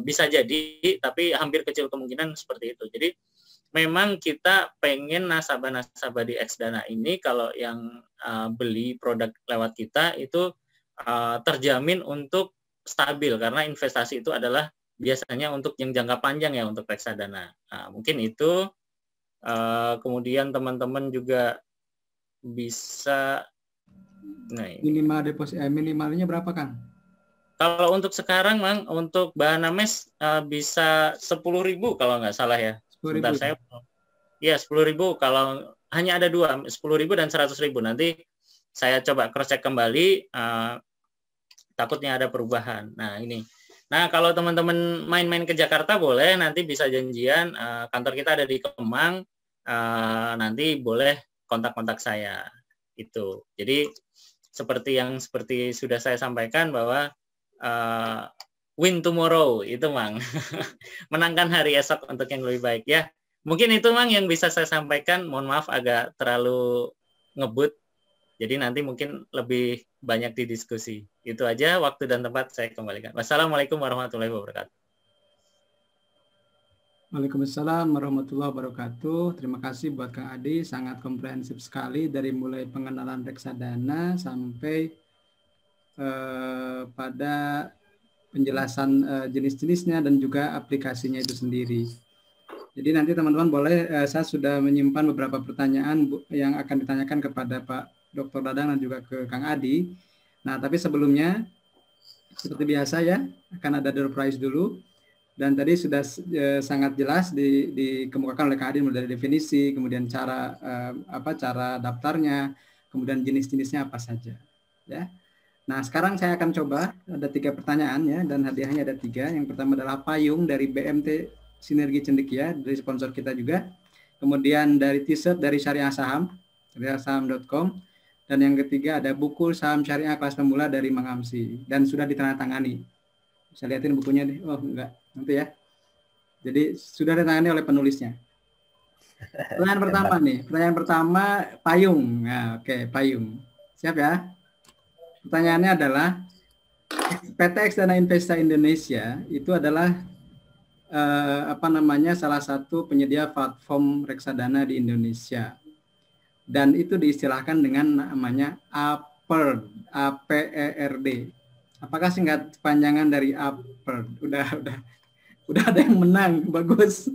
bisa jadi, tapi hampir kecil kemungkinan seperti itu. Jadi memang kita pengen nasabah-nasabah di Xdana ini kalau yang beli produk lewat kita itu terjamin untuk stabil, karena investasi itu adalah biasanya untuk yang jangka panjang ya untuk reksadana. Nah, mungkin itu. Kemudian teman-teman juga bisa minimal deposit minimalnya berapa, Kang? Kalau untuk sekarang, Mang, untuk Bahanames bisa 10.000 kalau nggak salah ya. 10.000. Saya ya 10.000 kalau hanya ada dua, 10.000 dan 100.000. Nanti saya coba cross check kembali, takutnya ada perubahan. Nah ini. Nah kalau teman-teman main-main ke Jakarta boleh, nanti bisa janjian. Kantor kita ada di Kemang. Nanti boleh kontak-kontak saya. Itu. Jadi seperti sudah saya sampaikan bahwa win tomorrow itu, Mang. Menangkan hari esok untuk yang lebih baik ya. Mungkin itu, Mang, yang bisa saya sampaikan. Mohon maaf agak terlalu ngebut. Jadi nanti mungkin lebih banyak didiskusi. Itu aja, waktu dan tempat saya kembalikan. Wassalamualaikum warahmatullahi wabarakatuh. Waalaikumsalam warahmatullahi wabarakatuh. Terima kasih buat Kang Adi, sangat komprehensif sekali dari mulai pengenalan reksadana sampai pada penjelasan jenis-jenisnya dan juga aplikasinya itu sendiri. Jadi nanti teman-teman boleh, saya sudah menyimpan beberapa pertanyaan yang akan ditanyakan kepada Pak Dr. Dadang dan juga ke Kang Adi. Nah, tapi sebelumnya seperti biasa ya, akan ada door prize dulu. Dan tadi sudah sangat jelas dikemukakan oleh Kang Adi mulai dari definisi, kemudian cara daftarnya, kemudian jenis-jenisnya apa saja, ya. Nah, sekarang saya akan coba, ada 3 pertanyaan ya, dan hadiahnya ada 3. Yang pertama adalah payung dari BMT Sinergi Cendekia, dari sponsor kita juga. Kemudian dari t-shirt dari Syariah Saham, syariahsaham.com. Dan yang ketiga ada buku Saham Syariah Kelas Pemula dari Mang Amsi. Dan sudah ditandatangani. Bisa lihatin bukunya deh. Oh, enggak. Nanti ya. Jadi sudah ditandatangani oleh penulisnya. Pertanyaan pertama nih. Pertanyaan pertama, payung. Nah, oke, payung. Siap ya? Pertanyaannya adalah PT Eksadana Investa Indonesia itu adalah salah satu penyedia platform reksadana di Indonesia, dan itu diistilahkan dengan namanya APERD, APERD. Apakah singkat panjangan dari APERD? Udah ada yang menang, bagus.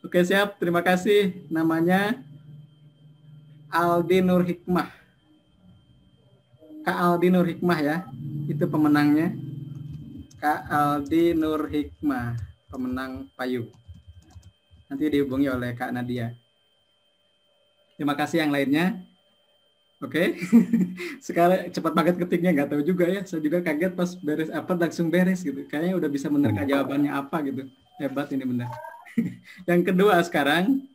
Oke, siap, terima kasih. Namanya Aldi Nur Hikmah. Kak Aldi Nur Hikmah ya, itu pemenangnya. Kak Aldi Nur Hikmah, pemenang payung. Nanti dihubungi oleh Kak Nadia. Terima kasih yang lainnya. Oke. Sekarang cepat banget ketiknya, nggak tahu juga ya. Saya juga kaget pas beres langsung beres gitu. Kayaknya udah bisa menerka jawabannya apa gitu. Hebat ini benar. Yang kedua sekarang,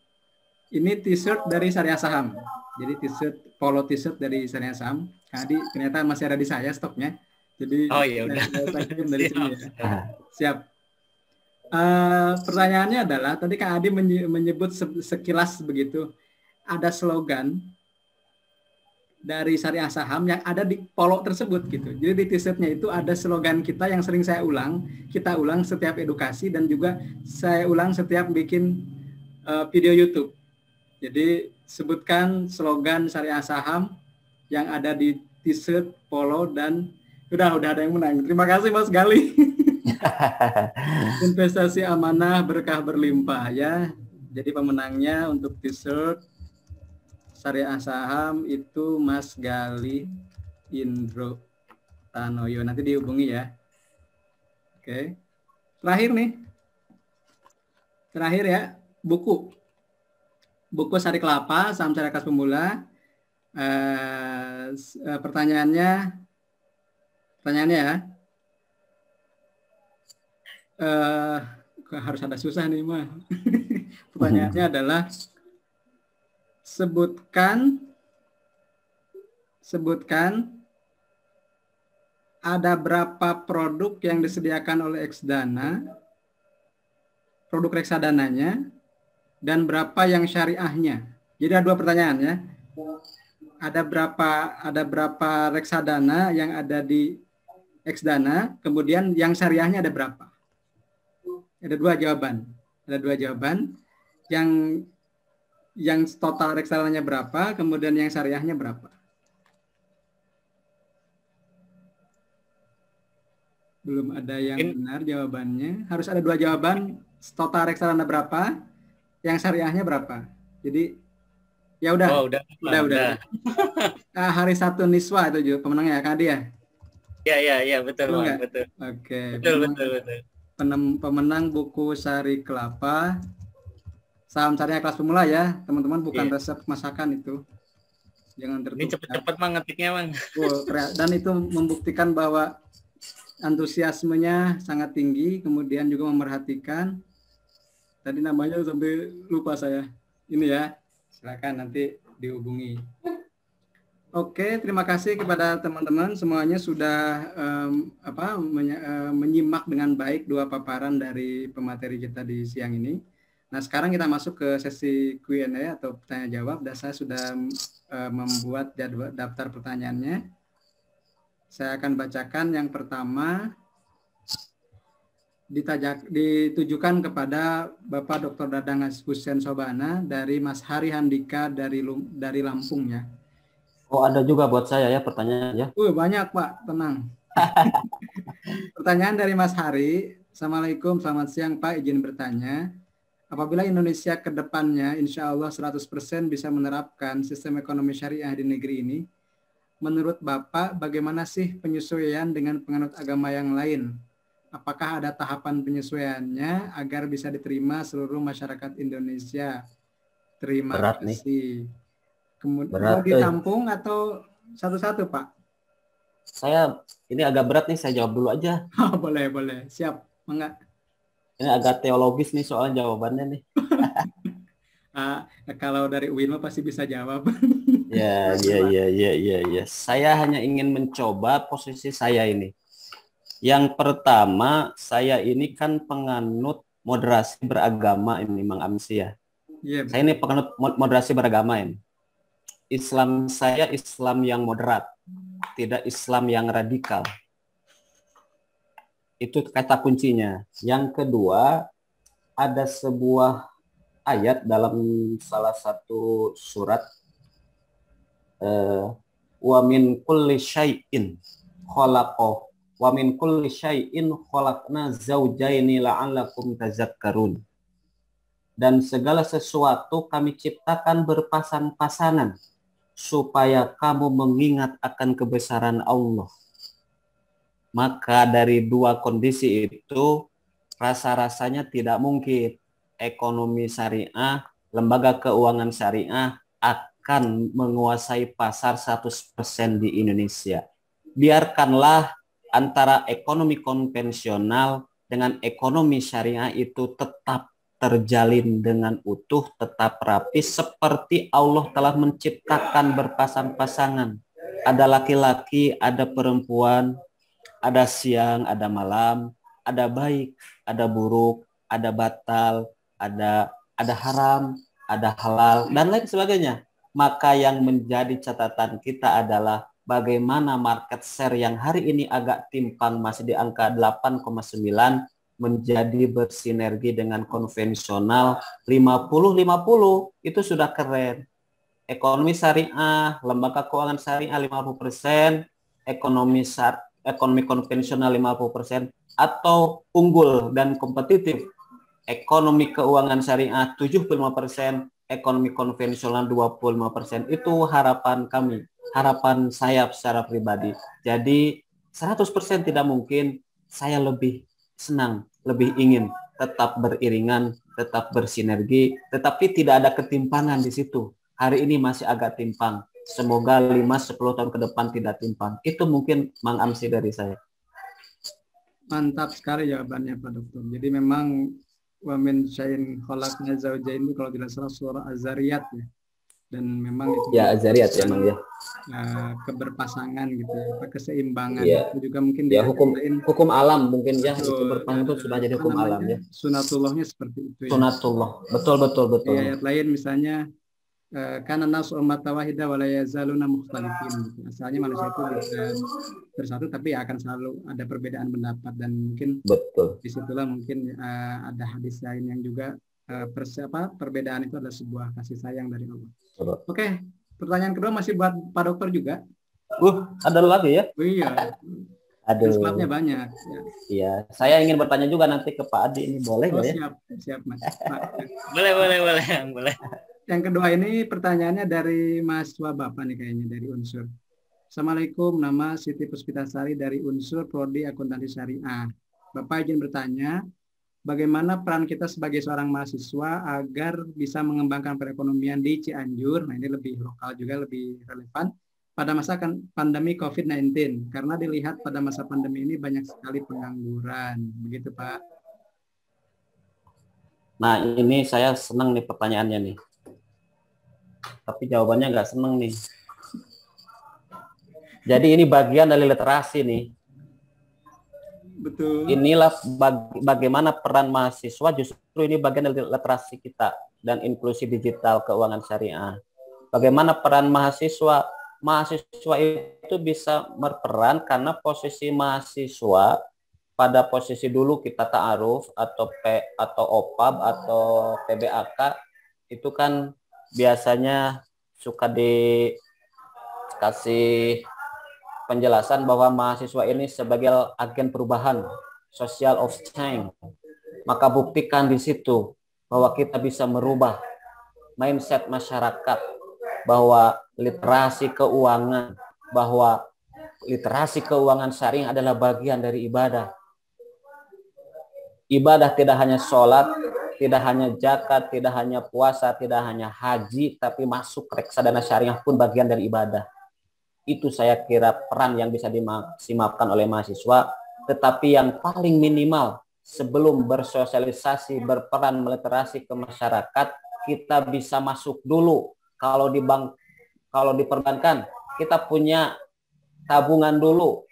ini t-shirt dari Syariah Saham. Jadi t-shirt, polo t-shirt dari Syariah Saham. Tadi ternyata masih ada di saya stoknya. Jadi ya udah. Saya dari sini ya. Siap. Pertanyaannya adalah tadi Kak Adi menyebut sekilas begitu, ada slogan dari Syariah Saham yang ada di polo tersebut gitu. Jadi di t-shirtnya itu ada slogan kita yang sering kita ulang setiap edukasi, dan juga saya ulang setiap bikin video YouTube. Jadi sebutkan slogan Syariah Saham yang ada di t-shirt, polo, dan udah ada yang menang. Terima kasih Mas Gali. Investasi amanah berkah berlimpah ya. Jadi pemenangnya untuk t-shirt Syariah Saham itu Mas Gali Indro Tanoyo. Nanti dihubungi ya. Oke. Terakhir ya, buku Sari Kelapa, Saham Syariah Kelas Pemula. Pertanyaannya ya. Harus ada susah nih mah. Pertanyaannya adalah sebutkan ada berapa produk yang disediakan oleh Eksadana, produk reksadananya, dan berapa yang syariahnya. Jadi ada 2 pertanyaan ya. Ada berapa reksadana yang ada di Eksadana, kemudian yang syariahnya ada berapa? Ada 2 jawaban. Yang total reksadananya berapa, kemudian yang syariahnya berapa? Belum ada yang benar jawabannya. Harus ada 2 jawaban. Total reksadana berapa? Yang syariahnya berapa? Jadi ya udah. Oh, udah. Hari Satu Niswa itu juga pemenangnya ya, Kak Adi ya? Iya, betul, Bang, betul. Oke. Betul. Pemenang buku Sari Kelapa. Saham syariah kelas pemula ya, teman-teman, bukan resep masakan itu. Jangan tertukar. Ini cepet-cepet Bang ngetiknya, Bang. Dan itu membuktikan bahwa antusiasmenya sangat tinggi, kemudian juga memerhatikan. Tadi namanya sampai lupa saya. Ini ya, silakan nanti dihubungi. Oke, terima kasih kepada teman-teman semuanya sudah menyimak dengan baik 2 paparan dari pemateri kita di siang ini. Nah, sekarang kita masuk ke sesi Q&A atau pertanyaan jawab. Dan saya sudah membuat daftar pertanyaannya. Saya akan bacakan yang pertama. Ditujukan kepada Bapak Dr. Dadang Hussein Sobana dari Mas Hari Handika dari Lampung ya. Oh, ada juga buat saya ya pertanyaan ya. Banyak Pak, tenang. Pertanyaan dari Mas Hari. Assalamualaikum, selamat siang Pak, izin bertanya. Apabila Indonesia ke depannya insya Allah 100% bisa menerapkan sistem ekonomi syariah di negeri ini, menurut Bapak bagaimana sih penyesuaian dengan penganut agama yang lain? Apakah ada tahapan penyesuaiannya agar bisa diterima seluruh masyarakat Indonesia? Terima kasih. Kemudian ditampung atau satu-satu Pak? Saya ini agak berat nih, saya jawab dulu aja. Boleh. Siap, enggak? Ini agak teologis nih soal jawabannya nih. Kalau dari UIN pasti bisa jawab. Ya. Saya hanya ingin mencoba posisi saya ini. Yang pertama, saya ini kan penganut moderasi beragama ini, Mang Amsi ya. Saya ini penganut moderasi beragama ini. Islam saya Islam yang moderat, tidak Islam yang radikal. Itu kata kuncinya. Yang kedua, ada sebuah ayat dalam salah satu surat, wa min kulli syai'in khalaqah wa min kulli syai'in khalaqna zaujaini la'allakum tazakkarun. Dan segala sesuatu kami ciptakan berpasang-pasangan supaya kamu mengingat akan kebesaran Allah. Maka dari 2 kondisi itu rasa-rasanya tidak mungkin ekonomi syariah, lembaga keuangan syariah akan menguasai pasar 100% di Indonesia. Biarkanlah antara ekonomi konvensional dengan ekonomi syariah itu tetap terjalin dengan utuh, tetap rapi seperti Allah telah menciptakan berpasang-pasangan. Ada laki-laki, ada perempuan, ada siang, ada malam, ada baik, ada buruk, ada batal, ada haram, ada halal, dan lain sebagainya. Maka yang menjadi catatan kita adalah bagaimana market share yang hari ini agak timpang masih di angka 8,9 menjadi bersinergi dengan konvensional 50-50, itu sudah keren. Ekonomi syariah, lembaga keuangan syariah 50%, ekonomi konvensional 50%, atau unggul dan kompetitif ekonomi keuangan syariah 75%, ekonomi konvensional 25%. Itu harapan kami, harapan saya secara pribadi. Jadi 100% tidak mungkin. Saya lebih senang, lebih ingin tetap beriringan, tetap bersinergi, tetapi tidak ada ketimpangan di situ. Hari ini masih agak timpang. Semoga 5-10 tahun ke depan tidak timpang. Itu mungkin Mang Amsi dari saya. Mantap sekali jawabannya Pak Dokter. Jadi memang wa min syai'in khalaqna zawjayn itu kalau tidak salah surah Az-Zariyat ya. Dan memang itu ya Az-Zariyat ya Mang ya. Keberpasangan gitu ya, keseimbangan. Ya. Itu juga mungkin ya hukum alam mungkin ya, keberpasangan itu sudah jadi hukum alam ya. Sunatullahnya seperti itu ya. Sunatullah. Betul. Di ayat lain misalnya karena nasu ummatan wahidah wa la yazaluna mukhtalifin. Asalnya manusia itu bisa bersatu tapi akan selalu ada perbedaan pendapat, dan mungkin disitulah mungkin ada hadis lain yang juga perbedaan itu adalah sebuah kasih sayang dari Allah. Oke, pertanyaan kedua masih buat Pak Dokter juga. Ada lagi ya? Iya. Fans clubnya banyak. Ya. Iya, saya ingin bertanya juga nanti ke Pak Adi ini, boleh nggak ya? Siap Mas. Boleh. Yang kedua ini pertanyaannya dari mahasiswa Bapak nih kayaknya, dari Unsur. Assalamualaikum, nama Siti Puspitasari dari Unsur Prodi Akuntansi Syariah. Bapak izin bertanya, bagaimana peran kita sebagai seorang mahasiswa agar bisa mengembangkan perekonomian di Cianjur? Nah, ini lebih lokal juga, lebih relevan pada masa pandemi COVID-19. Karena dilihat pada masa pandemi ini banyak sekali pengangguran. Begitu, Pak. Nah, ini saya senang nih pertanyaannya nih. Tapi jawabannya nggak seneng nih. Jadi ini bagian dari literasi nih. Betul. Inilah bagaimana peran mahasiswa, justru ini bagian dari literasi kita dan inklusi digital keuangan syariah. Bagaimana peran mahasiswa? Mahasiswa itu bisa berperan karena posisi mahasiswa pada posisi dulu kita ta'aruf atau OPAB atau PBAK itu kan biasanya suka dikasih penjelasan bahwa mahasiswa ini sebagai agen perubahan, social of change. Maka buktikan di situ bahwa kita bisa merubah mindset masyarakat, bahwa literasi keuangan, syariah adalah bagian dari ibadah. Ibadah tidak hanya sholat, tidak hanya zakat, tidak hanya puasa, tidak hanya haji, tapi masuk reksadana syariah pun bagian dari ibadah. Itu saya kira peran yang bisa dimaksimalkan oleh mahasiswa, tetapi yang paling minimal sebelum bersosialisasi, berperan meliterasi ke masyarakat, kita bisa masuk dulu. Kalau di perbankan, kita punya tabungan dulu.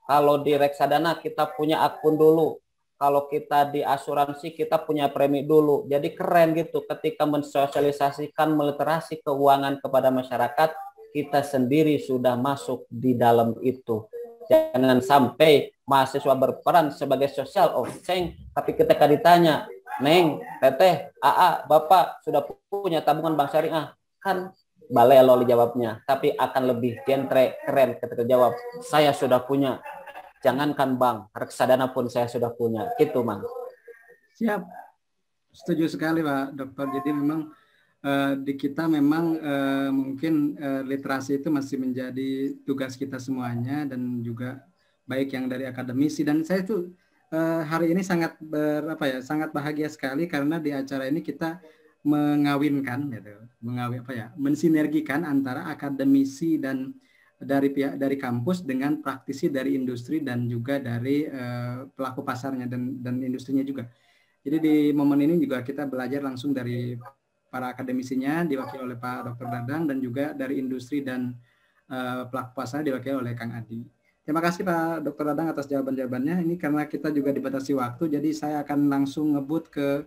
Kalau di reksadana, kita punya akun dulu. Kalau kita di asuransi, kita punya premi dulu. Jadi keren gitu ketika mensosialisasikan meliterasi keuangan kepada masyarakat, kita sendiri sudah masuk di dalam itu. Jangan sampai mahasiswa berperan sebagai social of change, tapi ketika ditanya, Neng, Teteh, AA, Bapak sudah punya tabungan bank syariah, kan balelo dijawabnya, tapi akan lebih genre keren ketika jawab, saya sudah punya. Jangankan bank, reksadana pun saya sudah punya. Gitu, Mang. Siap. Setuju sekali, Pak Dokter. Jadi memang di kita memang mungkin literasi itu masih menjadi tugas kita semuanya, dan juga baik yang dari akademisi. Dan saya tuh hari ini sangat sangat bahagia sekali karena di acara ini kita mengawinkan gitu, mensinergikan antara akademisi dan dari kampus dengan praktisi dari industri dan juga dari pelaku pasarnya dan industrinya juga. Jadi di momen ini juga kita belajar langsung dari para akademisinya diwakili oleh Pak Dr. Dadang, dan juga dari industri dan pelaku pasar diwakili oleh Kang Adi. Terima kasih Pak Dr. Dadang atas jawaban-jawabannya. Ini karena kita juga dibatasi waktu, jadi saya akan langsung ngebut ke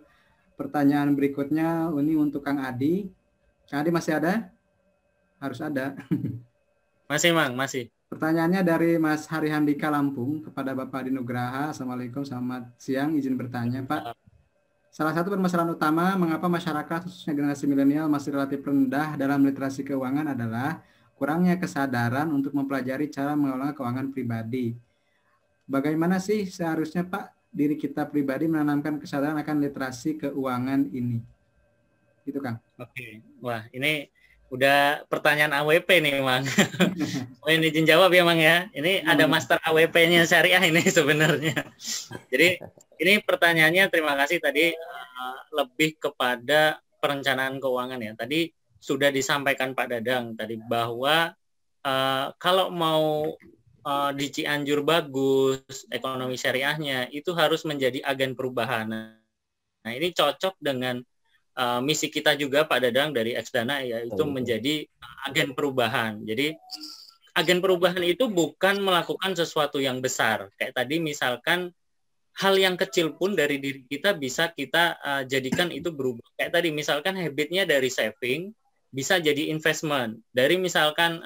pertanyaan berikutnya. Ini untuk Kang Adi. Kang Adi masih ada? Harus ada. Masih, Mang, masih. Pertanyaannya dari Mas Hari Handika Lampung kepada Bapak Adi Nugraha. Assalamualaikum, selamat siang. Izin bertanya, Pak. Salah satu permasalahan utama mengapa masyarakat, khususnya generasi milenial, masih relatif rendah dalam literasi keuangan adalah kurangnya kesadaran untuk mempelajari cara mengelola keuangan pribadi. Bagaimana sih seharusnya, Pak, diri kita pribadi menanamkan kesadaran akan literasi keuangan ini? Itu, Kang. Oke. Wah, ini udah pertanyaan AWP nih, Mang. Oh, ini izin jawab ya, Mang ya. Ini ada master AWP-nya syariah ini sebenarnya. Jadi ini pertanyaannya, terima kasih tadi lebih kepada perencanaan keuangan ya. Tadi sudah disampaikan Pak Dadang tadi bahwa kalau mau di Cianjur bagus ekonomi syariahnya, itu harus menjadi agen perubahan. Nah, ini cocok dengan misi kita juga Pak Dadang dari Xdana, yaitu menjadi agen perubahan. Jadi agen perubahan itu bukan melakukan sesuatu yang besar. Kayak tadi misalkan hal yang kecil pun dari diri kita bisa kita jadikan itu berubah. Kayak tadi misalkan habitnya dari saving bisa jadi investment. Dari misalkan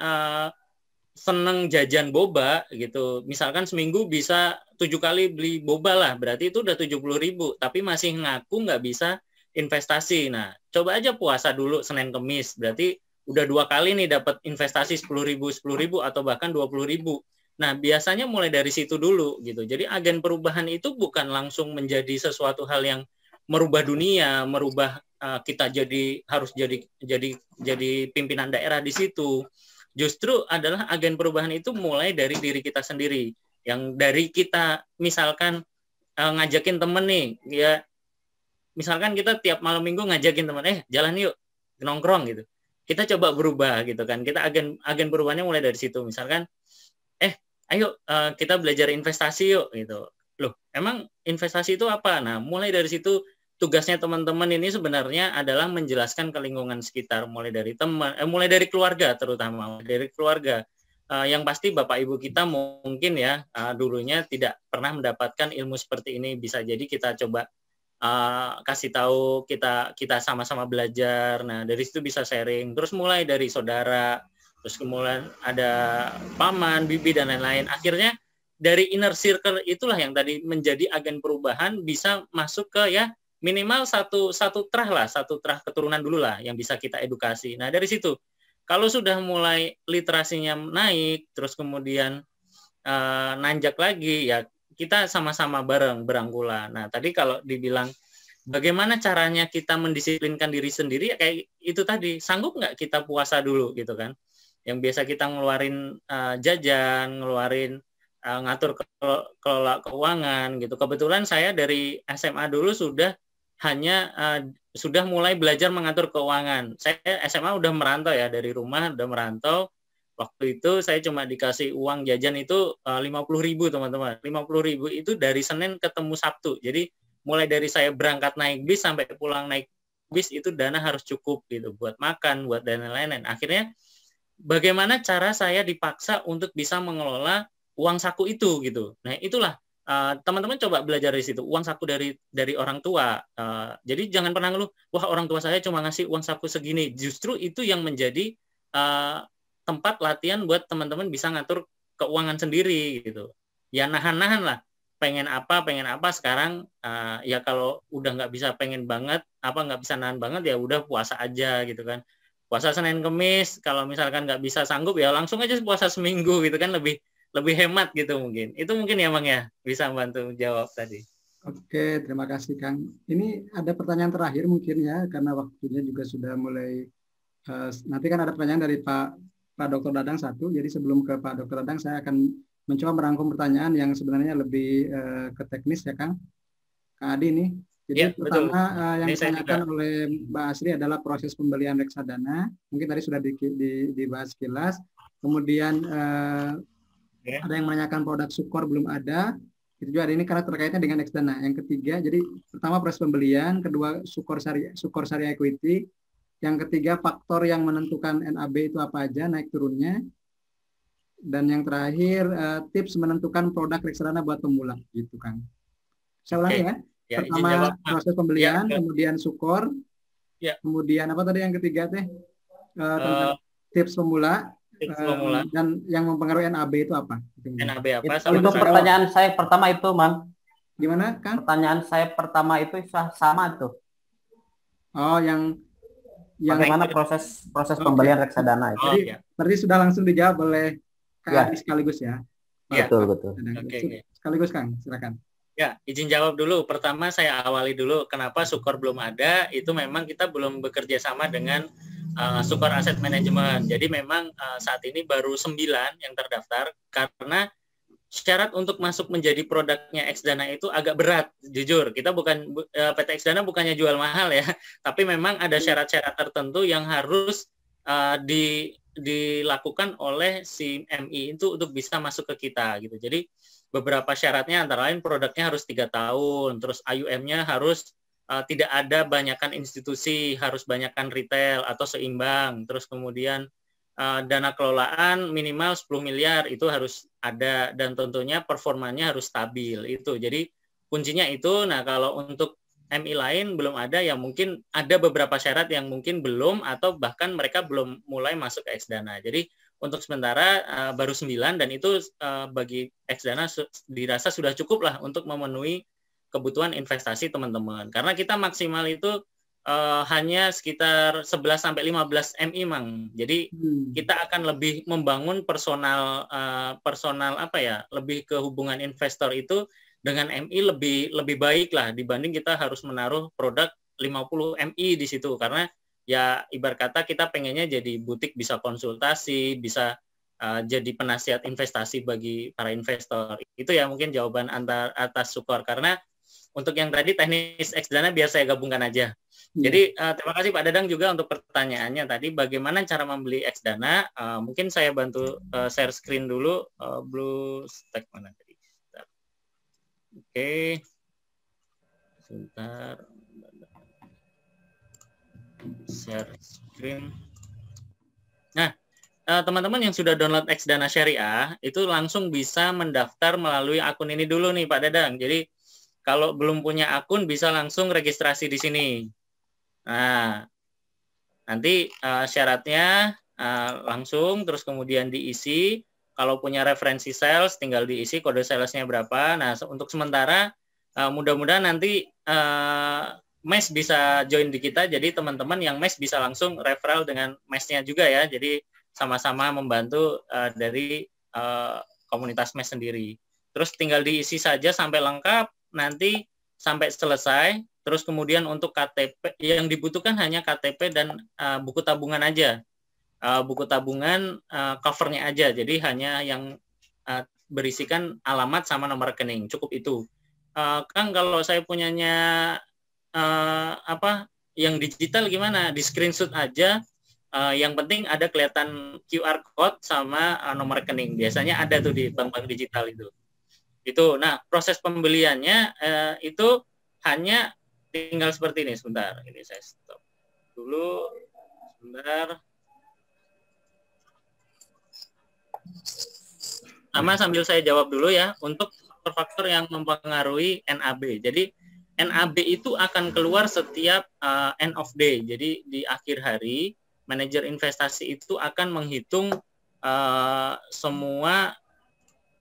seneng jajan boba gitu. Misalkan seminggu bisa 7 kali beli boba lah. Berarti itu udah 70.000. Tapi masih ngaku nggak bisa investasi. Nah, coba aja puasa dulu Senin Kemis. Berarti udah 2 kali nih dapat investasi 10.000 atau bahkan 20.000. Nah, biasanya mulai dari situ dulu gitu. Jadi agen perubahan itu bukan langsung menjadi sesuatu hal yang merubah dunia, merubah kita harus jadi pimpinan daerah di situ. Justru adalah agen perubahan itu mulai dari diri kita sendiri. Yang dari kita misalkan ngajakin temen nih, ya misalkan kita tiap malam minggu ngajakin temen, jalan yuk nongkrong gitu. Kita coba berubah gitu kan. Kita agen perubahannya mulai dari situ. Misalkan ayo kita belajar investasi yuk gitu. Loh, emang investasi itu apa? Nah, mulai dari situ tugasnya teman-teman ini sebenarnya adalah menjelaskan ke lingkungan sekitar, mulai dari teman, mulai dari keluarga terutama, dari keluarga. Yang pasti Bapak Ibu kita mungkin ya dulunya tidak pernah mendapatkan ilmu seperti ini. Bisa jadi kita coba kasih tahu, kita sama-sama belajar. Nah, dari situ bisa sharing. Terus mulai dari saudara, terus kemudian ada paman, bibi, dan lain-lain. Akhirnya dari inner circle itulah yang tadi menjadi agen perubahan, bisa masuk ke ya minimal satu trah keturunan dulu lah yang bisa kita edukasi. Nah, dari situ kalau sudah mulai literasinya naik, terus kemudian nanjak lagi, ya kita sama-sama bareng berangkulan. Nah, tadi kalau dibilang bagaimana caranya kita mendisiplinkan diri sendiri, ya kayak itu tadi, sanggup nggak kita puasa dulu gitu kan? Yang biasa kita ngeluarin jajan, ngeluarin ngatur kelola keuangan gitu. Kebetulan saya dari SMA dulu sudah mulai belajar mengatur keuangan. Saya SMA udah merantau ya, dari rumah udah merantau. Waktu itu saya cuma dikasih uang jajan itu 50.000 teman-teman. 50.000 itu dari Senin ketemu Sabtu. Jadi mulai dari saya berangkat naik bis sampai pulang naik bis itu dana harus cukup gitu buat makan, buat dan lain-lain. Akhirnya bagaimana cara saya dipaksa untuk bisa mengelola uang saku itu gitu. Nah, itulah teman-teman coba belajar dari situ. Uang saku dari orang tua. Jadi jangan pernah ngeluh, wah orang tua saya cuma ngasih uang saku segini. Justru itu yang menjadi tempat latihan buat teman-teman bisa ngatur keuangan sendiri gitu. Ya nahan-nahan lah. Pengen apa sekarang ya kalau udah nggak bisa pengen banget, nggak bisa nahan banget, ya udah puasa aja gitu kan. Puasa Senin Kemis, kalau misalkan nggak bisa sanggup ya langsung aja puasa seminggu gitu kan, lebih hemat gitu mungkin. Itu mungkin ya Bang ya, bisa bantu jawab tadi. Oke, terima kasih Kang. Ini ada pertanyaan terakhir mungkin ya, karena waktunya juga sudah mulai, nanti kan ada pertanyaan dari Pak Dr. Dadang satu, jadi sebelum ke Pak Dr. Dadang saya akan mencoba merangkum pertanyaan yang sebenarnya lebih ke teknis ya Kang. Kang Adi nih. Jadi ya, pertama yang ditanyakan oleh Mbak Asri adalah proses pembelian reksadana. Mungkin tadi sudah dibahas sekilas. Kemudian ada yang menanyakan produk Sukor belum ada. Itu juga ada ini karena terkaitnya dengan reksadana. Yang ketiga, jadi pertama proses pembelian, kedua Sukor Syariah Equity. Yang ketiga faktor yang menentukan NAB itu apa aja, naik turunnya. Dan yang terakhir tips menentukan produk reksadana buat pemula, gitu Kang. Saya ulangi ya. Pertama proses pembelian, kemudian Sukor, kemudian apa tadi yang ketiga teh? Tips pemula, dan yang mempengaruhi NAB itu apa? NAB apa? Untuk pertanyaan saya pertama itu, Mang. Gimana, Kang? Pertanyaan saya pertama itu sama tuh. Oh, yang bagaimana proses pembelian reksadana itu? Jadi berarti sudah langsung dijawab oleh Kang Adi sekaligus ya. Betul. Sekaligus Kang, silakan. Ya, izin jawab dulu. Pertama saya awali dulu kenapa Sukor belum ada. Itu memang kita belum bekerja sama dengan Sukor Asset Management. Jadi memang saat ini baru 9 yang terdaftar karena syarat untuk masuk menjadi produknya Xdana itu agak berat, jujur. Kita bukan PT Xdana bukannya jual mahal ya, tapi memang ada syarat-syarat tertentu yang harus dilakukan oleh si MI itu untuk bisa masuk ke kita gitu. Jadi beberapa syaratnya antara lain produknya harus 3 tahun, terus AUM-nya harus tidak ada banyakan institusi, harus banyakan retail atau seimbang, terus kemudian dana kelolaan minimal 10 miliar itu harus ada, dan tentunya performanya harus stabil itu. Jadi kuncinya itu. Nah, kalau untuk MI lain belum ada, ya mungkin ada beberapa syarat yang mungkin belum, atau bahkan mereka belum mulai masuk ke Xdana. Jadi untuk sementara baru 9, dan itu bagi Xdana dirasa sudah cukup lah untuk memenuhi kebutuhan investasi teman-teman. Karena kita maksimal itu hanya sekitar 11 sampai 15 MI, Mang. Jadi kita akan lebih membangun personal apa ya, lebih ke hubungan investor itu dengan MI lebih baik lah dibanding kita harus menaruh produk 50 MI di situ, karena ya ibarat kata kita pengennya jadi butik, bisa konsultasi, bisa jadi penasihat investasi bagi para investor. Itu ya mungkin jawaban atas Sukor, karena untuk yang tadi teknis Xdana biar saya gabungkan aja. Jadi terima kasih Pak Dadang juga untuk pertanyaannya tadi, bagaimana cara membeli Xdana. Mungkin saya bantu share screen dulu. Blue Stack mana tadi? Oke. Sebentar. Share screen. Nah, teman-teman yang sudah download Xdana Syariah itu langsung bisa mendaftar melalui akun ini dulu nih Pak Dadang. Jadi kalau belum punya akun bisa langsung registrasi di sini. Nah, nanti syaratnya langsung, terus kemudian diisi. Kalau punya referensi sales tinggal diisi kode salesnya berapa. Nah, untuk sementara mudah-mudahan nanti MES bisa join di kita. Jadi teman-teman yang MES bisa langsung referral dengan MES-nya juga ya. Jadi sama-sama membantu dari komunitas MES sendiri. Terus tinggal diisi saja sampai lengkap, nanti sampai selesai. Terus kemudian untuk KTP, yang dibutuhkan hanya KTP dan buku tabungan aja. Buku tabungan covernya aja, jadi hanya yang berisikan alamat sama nomor rekening, cukup itu. Kang, kalau saya punyanya yang digital gimana? Di screenshot aja. Yang penting ada kelihatan QR code sama nomor rekening. Biasanya ada tuh di bank-bank digital itu. Nah, proses pembeliannya itu hanya tinggal seperti ini. Sebentar, ini saya stop dulu. Sebentar. Sama sambil saya jawab dulu ya, untuk faktor-faktor yang mempengaruhi NAB. Jadi NAB itu akan keluar setiap end of day. Jadi di akhir hari, manajer investasi itu akan menghitung semua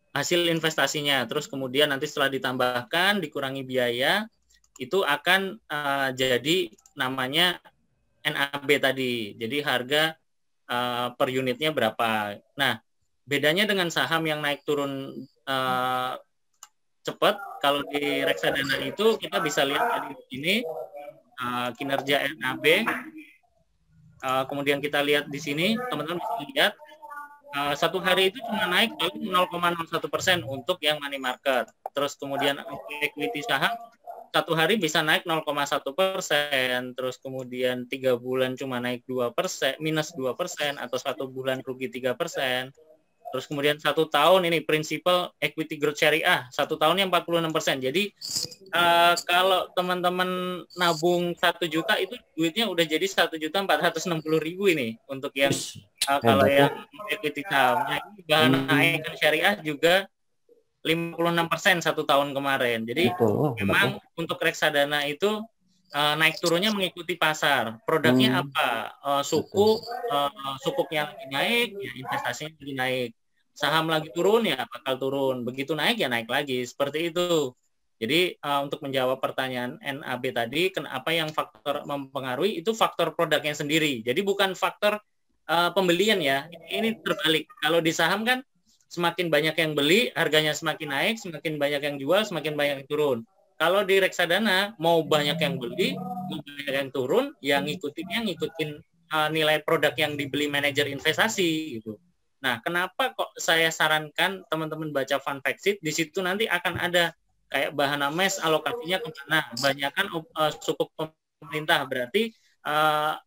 hasil investasinya. Terus kemudian nanti setelah ditambahkan, dikurangi biaya, itu akan jadi namanya NAB tadi. Jadi harga per unitnya berapa. Nah, bedanya dengan saham yang naik turun cepat, kalau di reksadana itu kita bisa lihat di sini kinerja NAB. Kemudian kita lihat di sini, teman-teman bisa lihat satu hari itu cuma naik 0,01% untuk yang money market. Terus kemudian equity saham satu hari bisa naik 0,1%, terus kemudian 3 bulan cuma naik 2%, minus 2%, atau 1 bulan rugi 3%. Terus kemudian 1 tahun ini prinsipal equity growth syariah, 1 tahunnya 46%. Jadi kalau teman-teman nabung 1 juta itu duitnya udah jadi 1.460.000 ini untuk yang kalau yang equity saham. Nah, ini bahan naikkan syariah juga 56% 1 tahun kemarin. Jadi memang untuk reksadana itu naik turunnya mengikuti pasar. Produknya apa? Sukuknya lagi naik, ya investasinya lagi naik. Saham lagi turun, ya bakal turun. Begitu naik, ya naik lagi. Seperti itu. Jadi untuk menjawab pertanyaan NAB tadi, kenapa yang faktor mempengaruhi, itu faktor produknya sendiri. Jadi bukan faktor pembelian ya. Ini terbalik. Kalau di saham kan semakin banyak yang beli, harganya semakin naik, semakin banyak yang jual, semakin banyak yang turun. Kalau di reksadana, mau banyak yang beli, mau banyak yang turun, yang ngikutin nilai produk yang dibeli manajer investasi gitu. Nah, kenapa kok saya sarankan teman-teman baca fund fact sheet, di situ nanti akan ada kayak bahan MES alokasinya kemana, banyakan sukuk pemerintah, berarti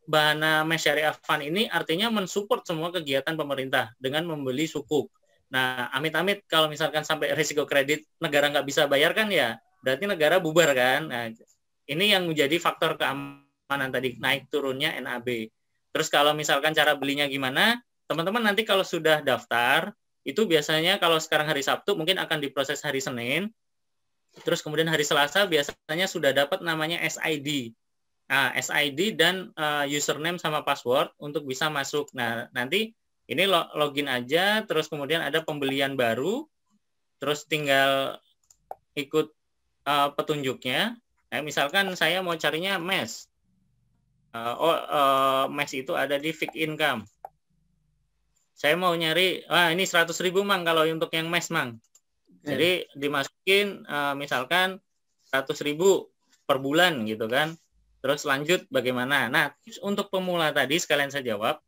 bahan MES syariah fund ini artinya mensupport semua kegiatan pemerintah dengan membeli sukuk. Nah, amit-amit kalau misalkan sampai risiko kredit negara nggak bisa bayar kan ya, berarti negara bubar kan. Nah, ini yang menjadi faktor keamanan tadi, naik turunnya NAB. Terus kalau misalkan cara belinya gimana, teman-teman nanti kalau sudah daftar, itu biasanya kalau sekarang hari Sabtu mungkin akan diproses hari Senin, terus kemudian hari Selasa biasanya sudah dapat namanya SID. Nah, SID dan username sama password untuk bisa masuk. Nah, nanti ini login aja, terus kemudian ada pembelian baru, terus tinggal ikut petunjuknya. Nah, misalkan saya mau carinya MES. MES itu ada di fixed income. Saya mau nyari, ini 100.000 Mang kalau untuk yang MES Mang. Jadi dimasukin misalkan 100.000 per bulan gitu kan. Terus lanjut bagaimana? Nah, untuk pemula tadi sekalian saya jawab,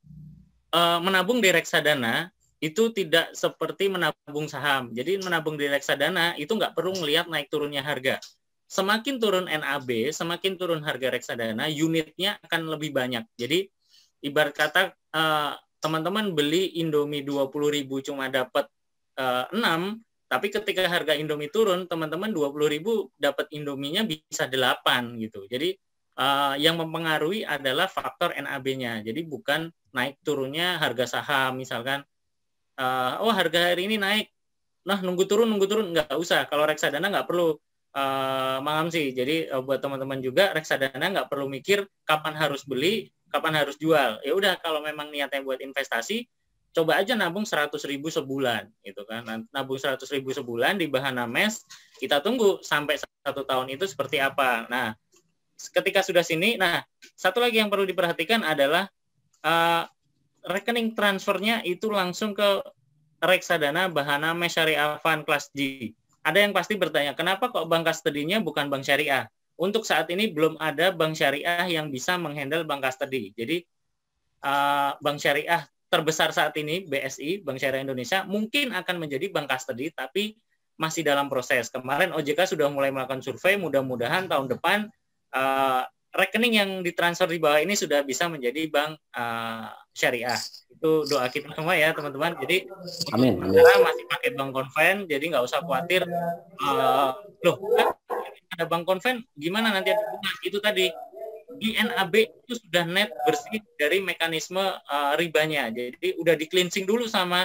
menabung di reksadana itu tidak seperti menabung saham. Jadi menabung di reksadana itu nggak perlu melihat naik turunnya harga. Semakin turun NAB, semakin turun harga reksadana, unitnya akan lebih banyak. Jadi ibarat kata teman-teman beli Indomie 20.000 cuma dapat 6, tapi ketika harga Indomie turun, teman-teman 20.000 dapat Indominya bisa 8 gitu. Jadi yang mempengaruhi adalah faktor NAB-nya. Jadi bukan naik turunnya harga saham misalkan. Harga hari ini naik. Nah, nunggu turun nggak usah. Kalau reksadana nggak perlu sih. Jadi buat teman-teman juga reksadana nggak perlu mikir kapan harus beli, kapan harus jual. Ya udah, kalau memang niatnya buat investasi, coba aja nabung 100.000 sebulan gitu kan. Nabung 100.000 sebulan di Bahana MES, kita tunggu sampai 1 tahun itu seperti apa. Nah, ketika sudah sini, nah satu lagi yang perlu diperhatikan adalah rekening transfernya itu langsung ke reksadana Bahana MES Syariah Fund Kelas G. Ada yang pasti bertanya, kenapa kok bank custody-nya bukan bank syariah? Untuk saat ini belum ada bank syariah yang bisa menghandle bank custody. Jadi bank syariah terbesar saat ini, BSI, Bank Syariah Indonesia, mungkin akan menjadi bank custody, tapi masih dalam proses. Kemarin OJK sudah mulai melakukan survei, mudah-mudahan tahun depan rekening yang ditransfer di bawah ini sudah bisa menjadi bank syariah. Itu doa kita semua ya teman-teman. Jadi amin. Masih pakai bank konven, jadi nggak usah khawatir. Ada bank konven, gimana nanti ada bunga? Itu tadi di NAB itu sudah net bersih dari mekanisme ribanya. Jadi udah di cleansing dulu sama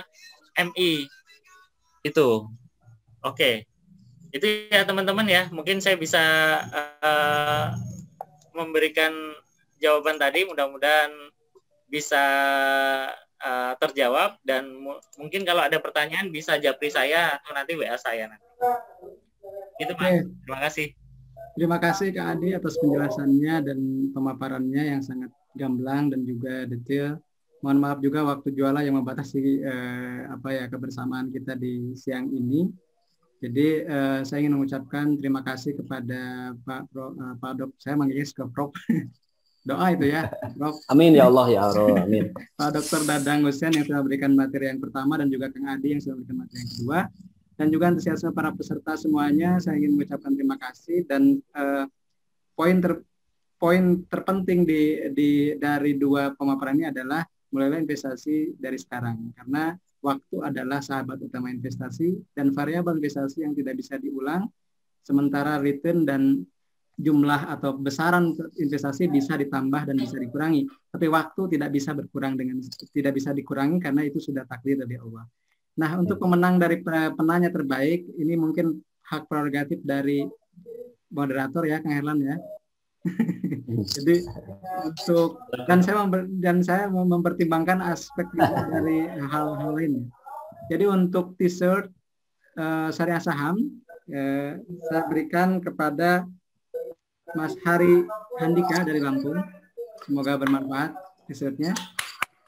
MI. Itu. Oke. Itu ya teman-teman ya. Mungkin saya bisa memberikan jawaban tadi, mudah-mudahan bisa terjawab, dan mungkin kalau ada pertanyaan bisa japri saya atau nanti WA saya nanti. Itu Mas. Terima kasih. Terima kasih Kak Adi atas penjelasannya dan pemaparannya yang sangat gamblang dan juga detail. Mohon maaf juga waktu jualan yang membatasi kebersamaan kita di siang ini. Jadi saya ingin mengucapkan terima kasih kepada Pak Dok. Saya manggilnya ke Prof. Doa itu ya, Prof. Amin ya Allah ya Allah. Amin. Pak Dr. Dadang Hussein yang sudah memberikan materi yang pertama, dan juga Kang Adi yang sudah memberikan materi yang kedua, dan juga antusiasme para peserta semuanya. Saya ingin mengucapkan terima kasih, dan poin terpenting dari dua pemaparan ini adalah mulailah investasi dari sekarang, karena waktu adalah sahabat utama investasi, dan variabel investasi yang tidak bisa diulang, sementara return dan jumlah atau besaran investasi bisa ditambah dan bisa dikurangi, tapi waktu tidak bisa dikurangi karena itu sudah takdir dari Allah. Nah, untuk pemenang dari penanya terbaik ini mungkin hak prerogatif dari moderator ya, Kang Herlan ya. Jadi saya mempertimbangkan aspek dari hal-hal lain. Jadi untuk t-shirt syariah saham saya berikan kepada Mas Hari Handika dari Lampung. Semoga bermanfaat t-shirtnya.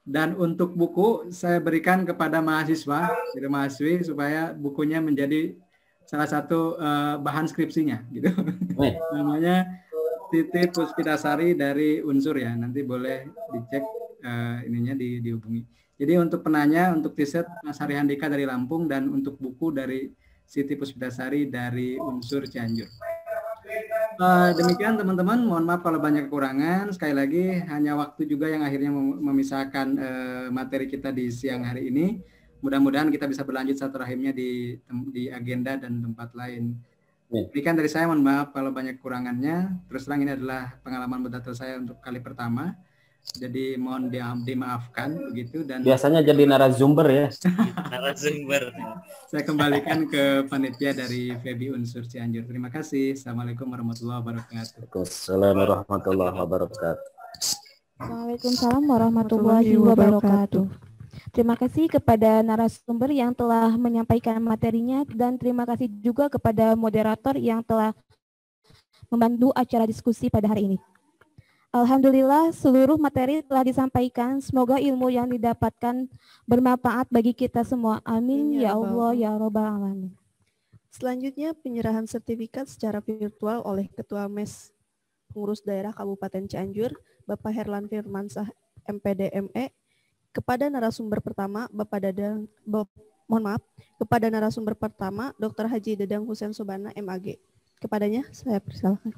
Dan untuk buku saya berikan kepada mahasiswa, jadi mahasiswi, supaya bukunya menjadi salah satu bahan skripsinya gitu. Namanya Titi Puspidasari dari Unsur ya. Nanti boleh dicek dihubungi. Jadi untuk penanya, untuk t-shirt Mas Hari Handika dari Lampung, dan untuk buku dari Siti Puspidasari dari Unsur Cianjur. Demikian teman-teman, mohon maaf kalau banyak kekurangan. Sekali lagi hanya waktu juga yang akhirnya memisahkan materi kita di siang hari ini. Mudah-mudahan kita bisa berlanjut silaturahimnya di agenda dan tempat lain. Demikian dari saya, mohon maaf kalau banyak kekurangannya. Terus terang ini adalah pengalaman moderator saya untuk kali pertama. Jadi mohon dimaafkan begitu, dan biasanya jadi narasumber ya. Narasumber. Saya kembalikan ke panitia dari Febi Unsur Cianjur. Terima kasih. Assalamualaikum warahmatullahi wabarakatuh. Waalaikumsalam warahmatullahi wabarakatuh. Waalaikumsalam warahmatullahi wabarakatuh. Terima kasih kepada narasumber yang telah menyampaikan materinya, dan terima kasih juga kepada moderator yang telah membantu acara diskusi pada hari ini. Alhamdulillah seluruh materi telah disampaikan. Semoga ilmu yang didapatkan bermanfaat bagi kita semua. Amin ya Allah ya Rabbal Alamin. Selanjutnya penyerahan sertifikat secara virtual oleh Ketua MES Pengurus Daerah Kabupaten Cianjur, Bapak Herlan Firmansyah MPD ME, kepada narasumber pertama kepada narasumber pertama Dr. Haji Dedang Husein Sobana MAG. Kepadanya saya persilakan.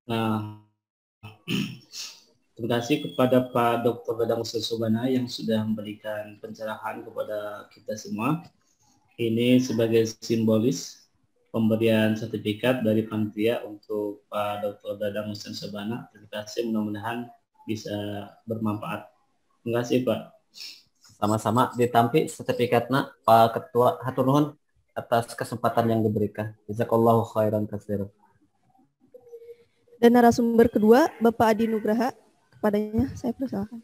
Nah, terima kasih kepada Pak Dr. Dedang Husein Sobana yang sudah memberikan pencerahan kepada kita semua. Ini sebagai simbolis pemberian sertifikat dari panitia untuk Pak Dr. Dedang Husein Sobana. Terima kasih, mudah-mudahan bisa bermanfaat. Terima kasih Pak. Sama-sama ditampi sertifikatnya Pak Ketua. Hatur nuhun atas kesempatan yang diberikan. Jazakallahu khairan katsiran. Dan narasumber kedua, Bapak Adi Nugraha, kepadanya saya persilakan.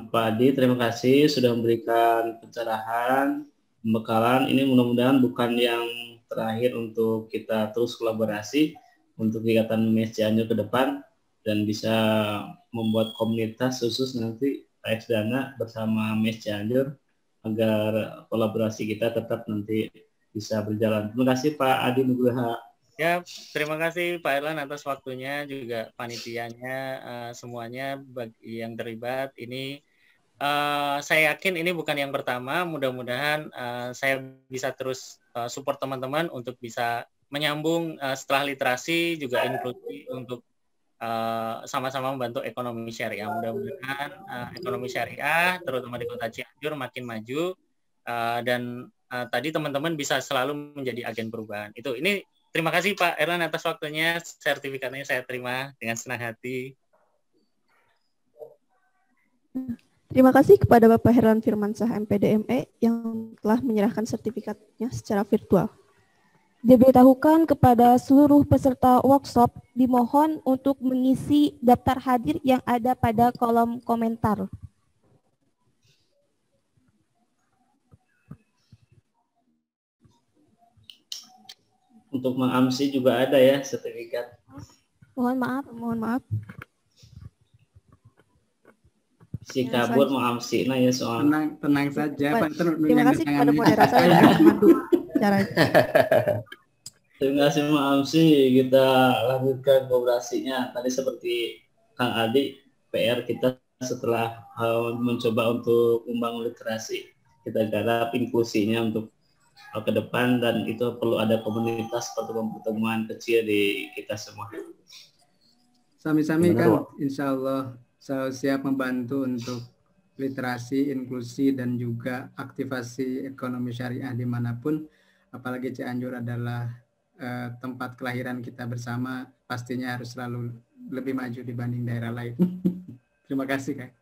Pak Adi, terima kasih sudah memberikan pencerahan, pembekalan. Ini mudah-mudahan bukan yang terakhir untuk kita terus kolaborasi untuk kegiatan MES Cianjur ke depan dan bisa membuat komunitas khusus nanti Pak Dana bersama MES Cianjur agar kolaborasi kita tetap nanti bisa berjalan. Terima kasih Pak Adi Nugraha. Ya, terima kasih Pak Erlan atas waktunya, juga panitianya, semuanya bagi yang terlibat. Ini saya yakin ini bukan yang pertama, mudah-mudahan saya bisa terus support teman-teman untuk bisa menyambung setelah literasi, juga inklusi untuk sama-sama membantu ekonomi syariah. Mudah-mudahan ekonomi syariah, terutama di Kota Cianjur, makin maju, dan tadi teman-teman bisa selalu menjadi agen perubahan. Ini terima kasih Pak Erlan atas waktunya, sertifikatnya saya terima dengan senang hati. Terima kasih kepada Bapak Herlan Firmansyah MPD ME yang telah menyerahkan sertifikatnya secara virtual. Diberitahukan kepada seluruh peserta workshop dimohon untuk mengisi daftar hadir yang ada pada kolom komentar. Untuk mengamsi juga ada ya sertifikat. Mohon maaf. Si kabur mengamsi nah ya soal. Tenang saja Pak. Terima kasih kepada moderator yang memandu caranya. Terima kasih mengamsi, kita lanjutkan kolaborasinya. Tadi seperti Kang Adi, PR kita setelah mencoba untuk membangun literasi, kita garap inklusinya untuk ke depan, dan itu perlu ada komunitas pertemuan kecil di kita semua. Sami-sami kan, insya Allah saya siap membantu untuk literasi, inklusi, dan juga aktivasi ekonomi syariah dimanapun, apalagi Cianjur adalah tempat kelahiran kita bersama, pastinya harus selalu lebih maju dibanding daerah lain. Terima kasih Kak.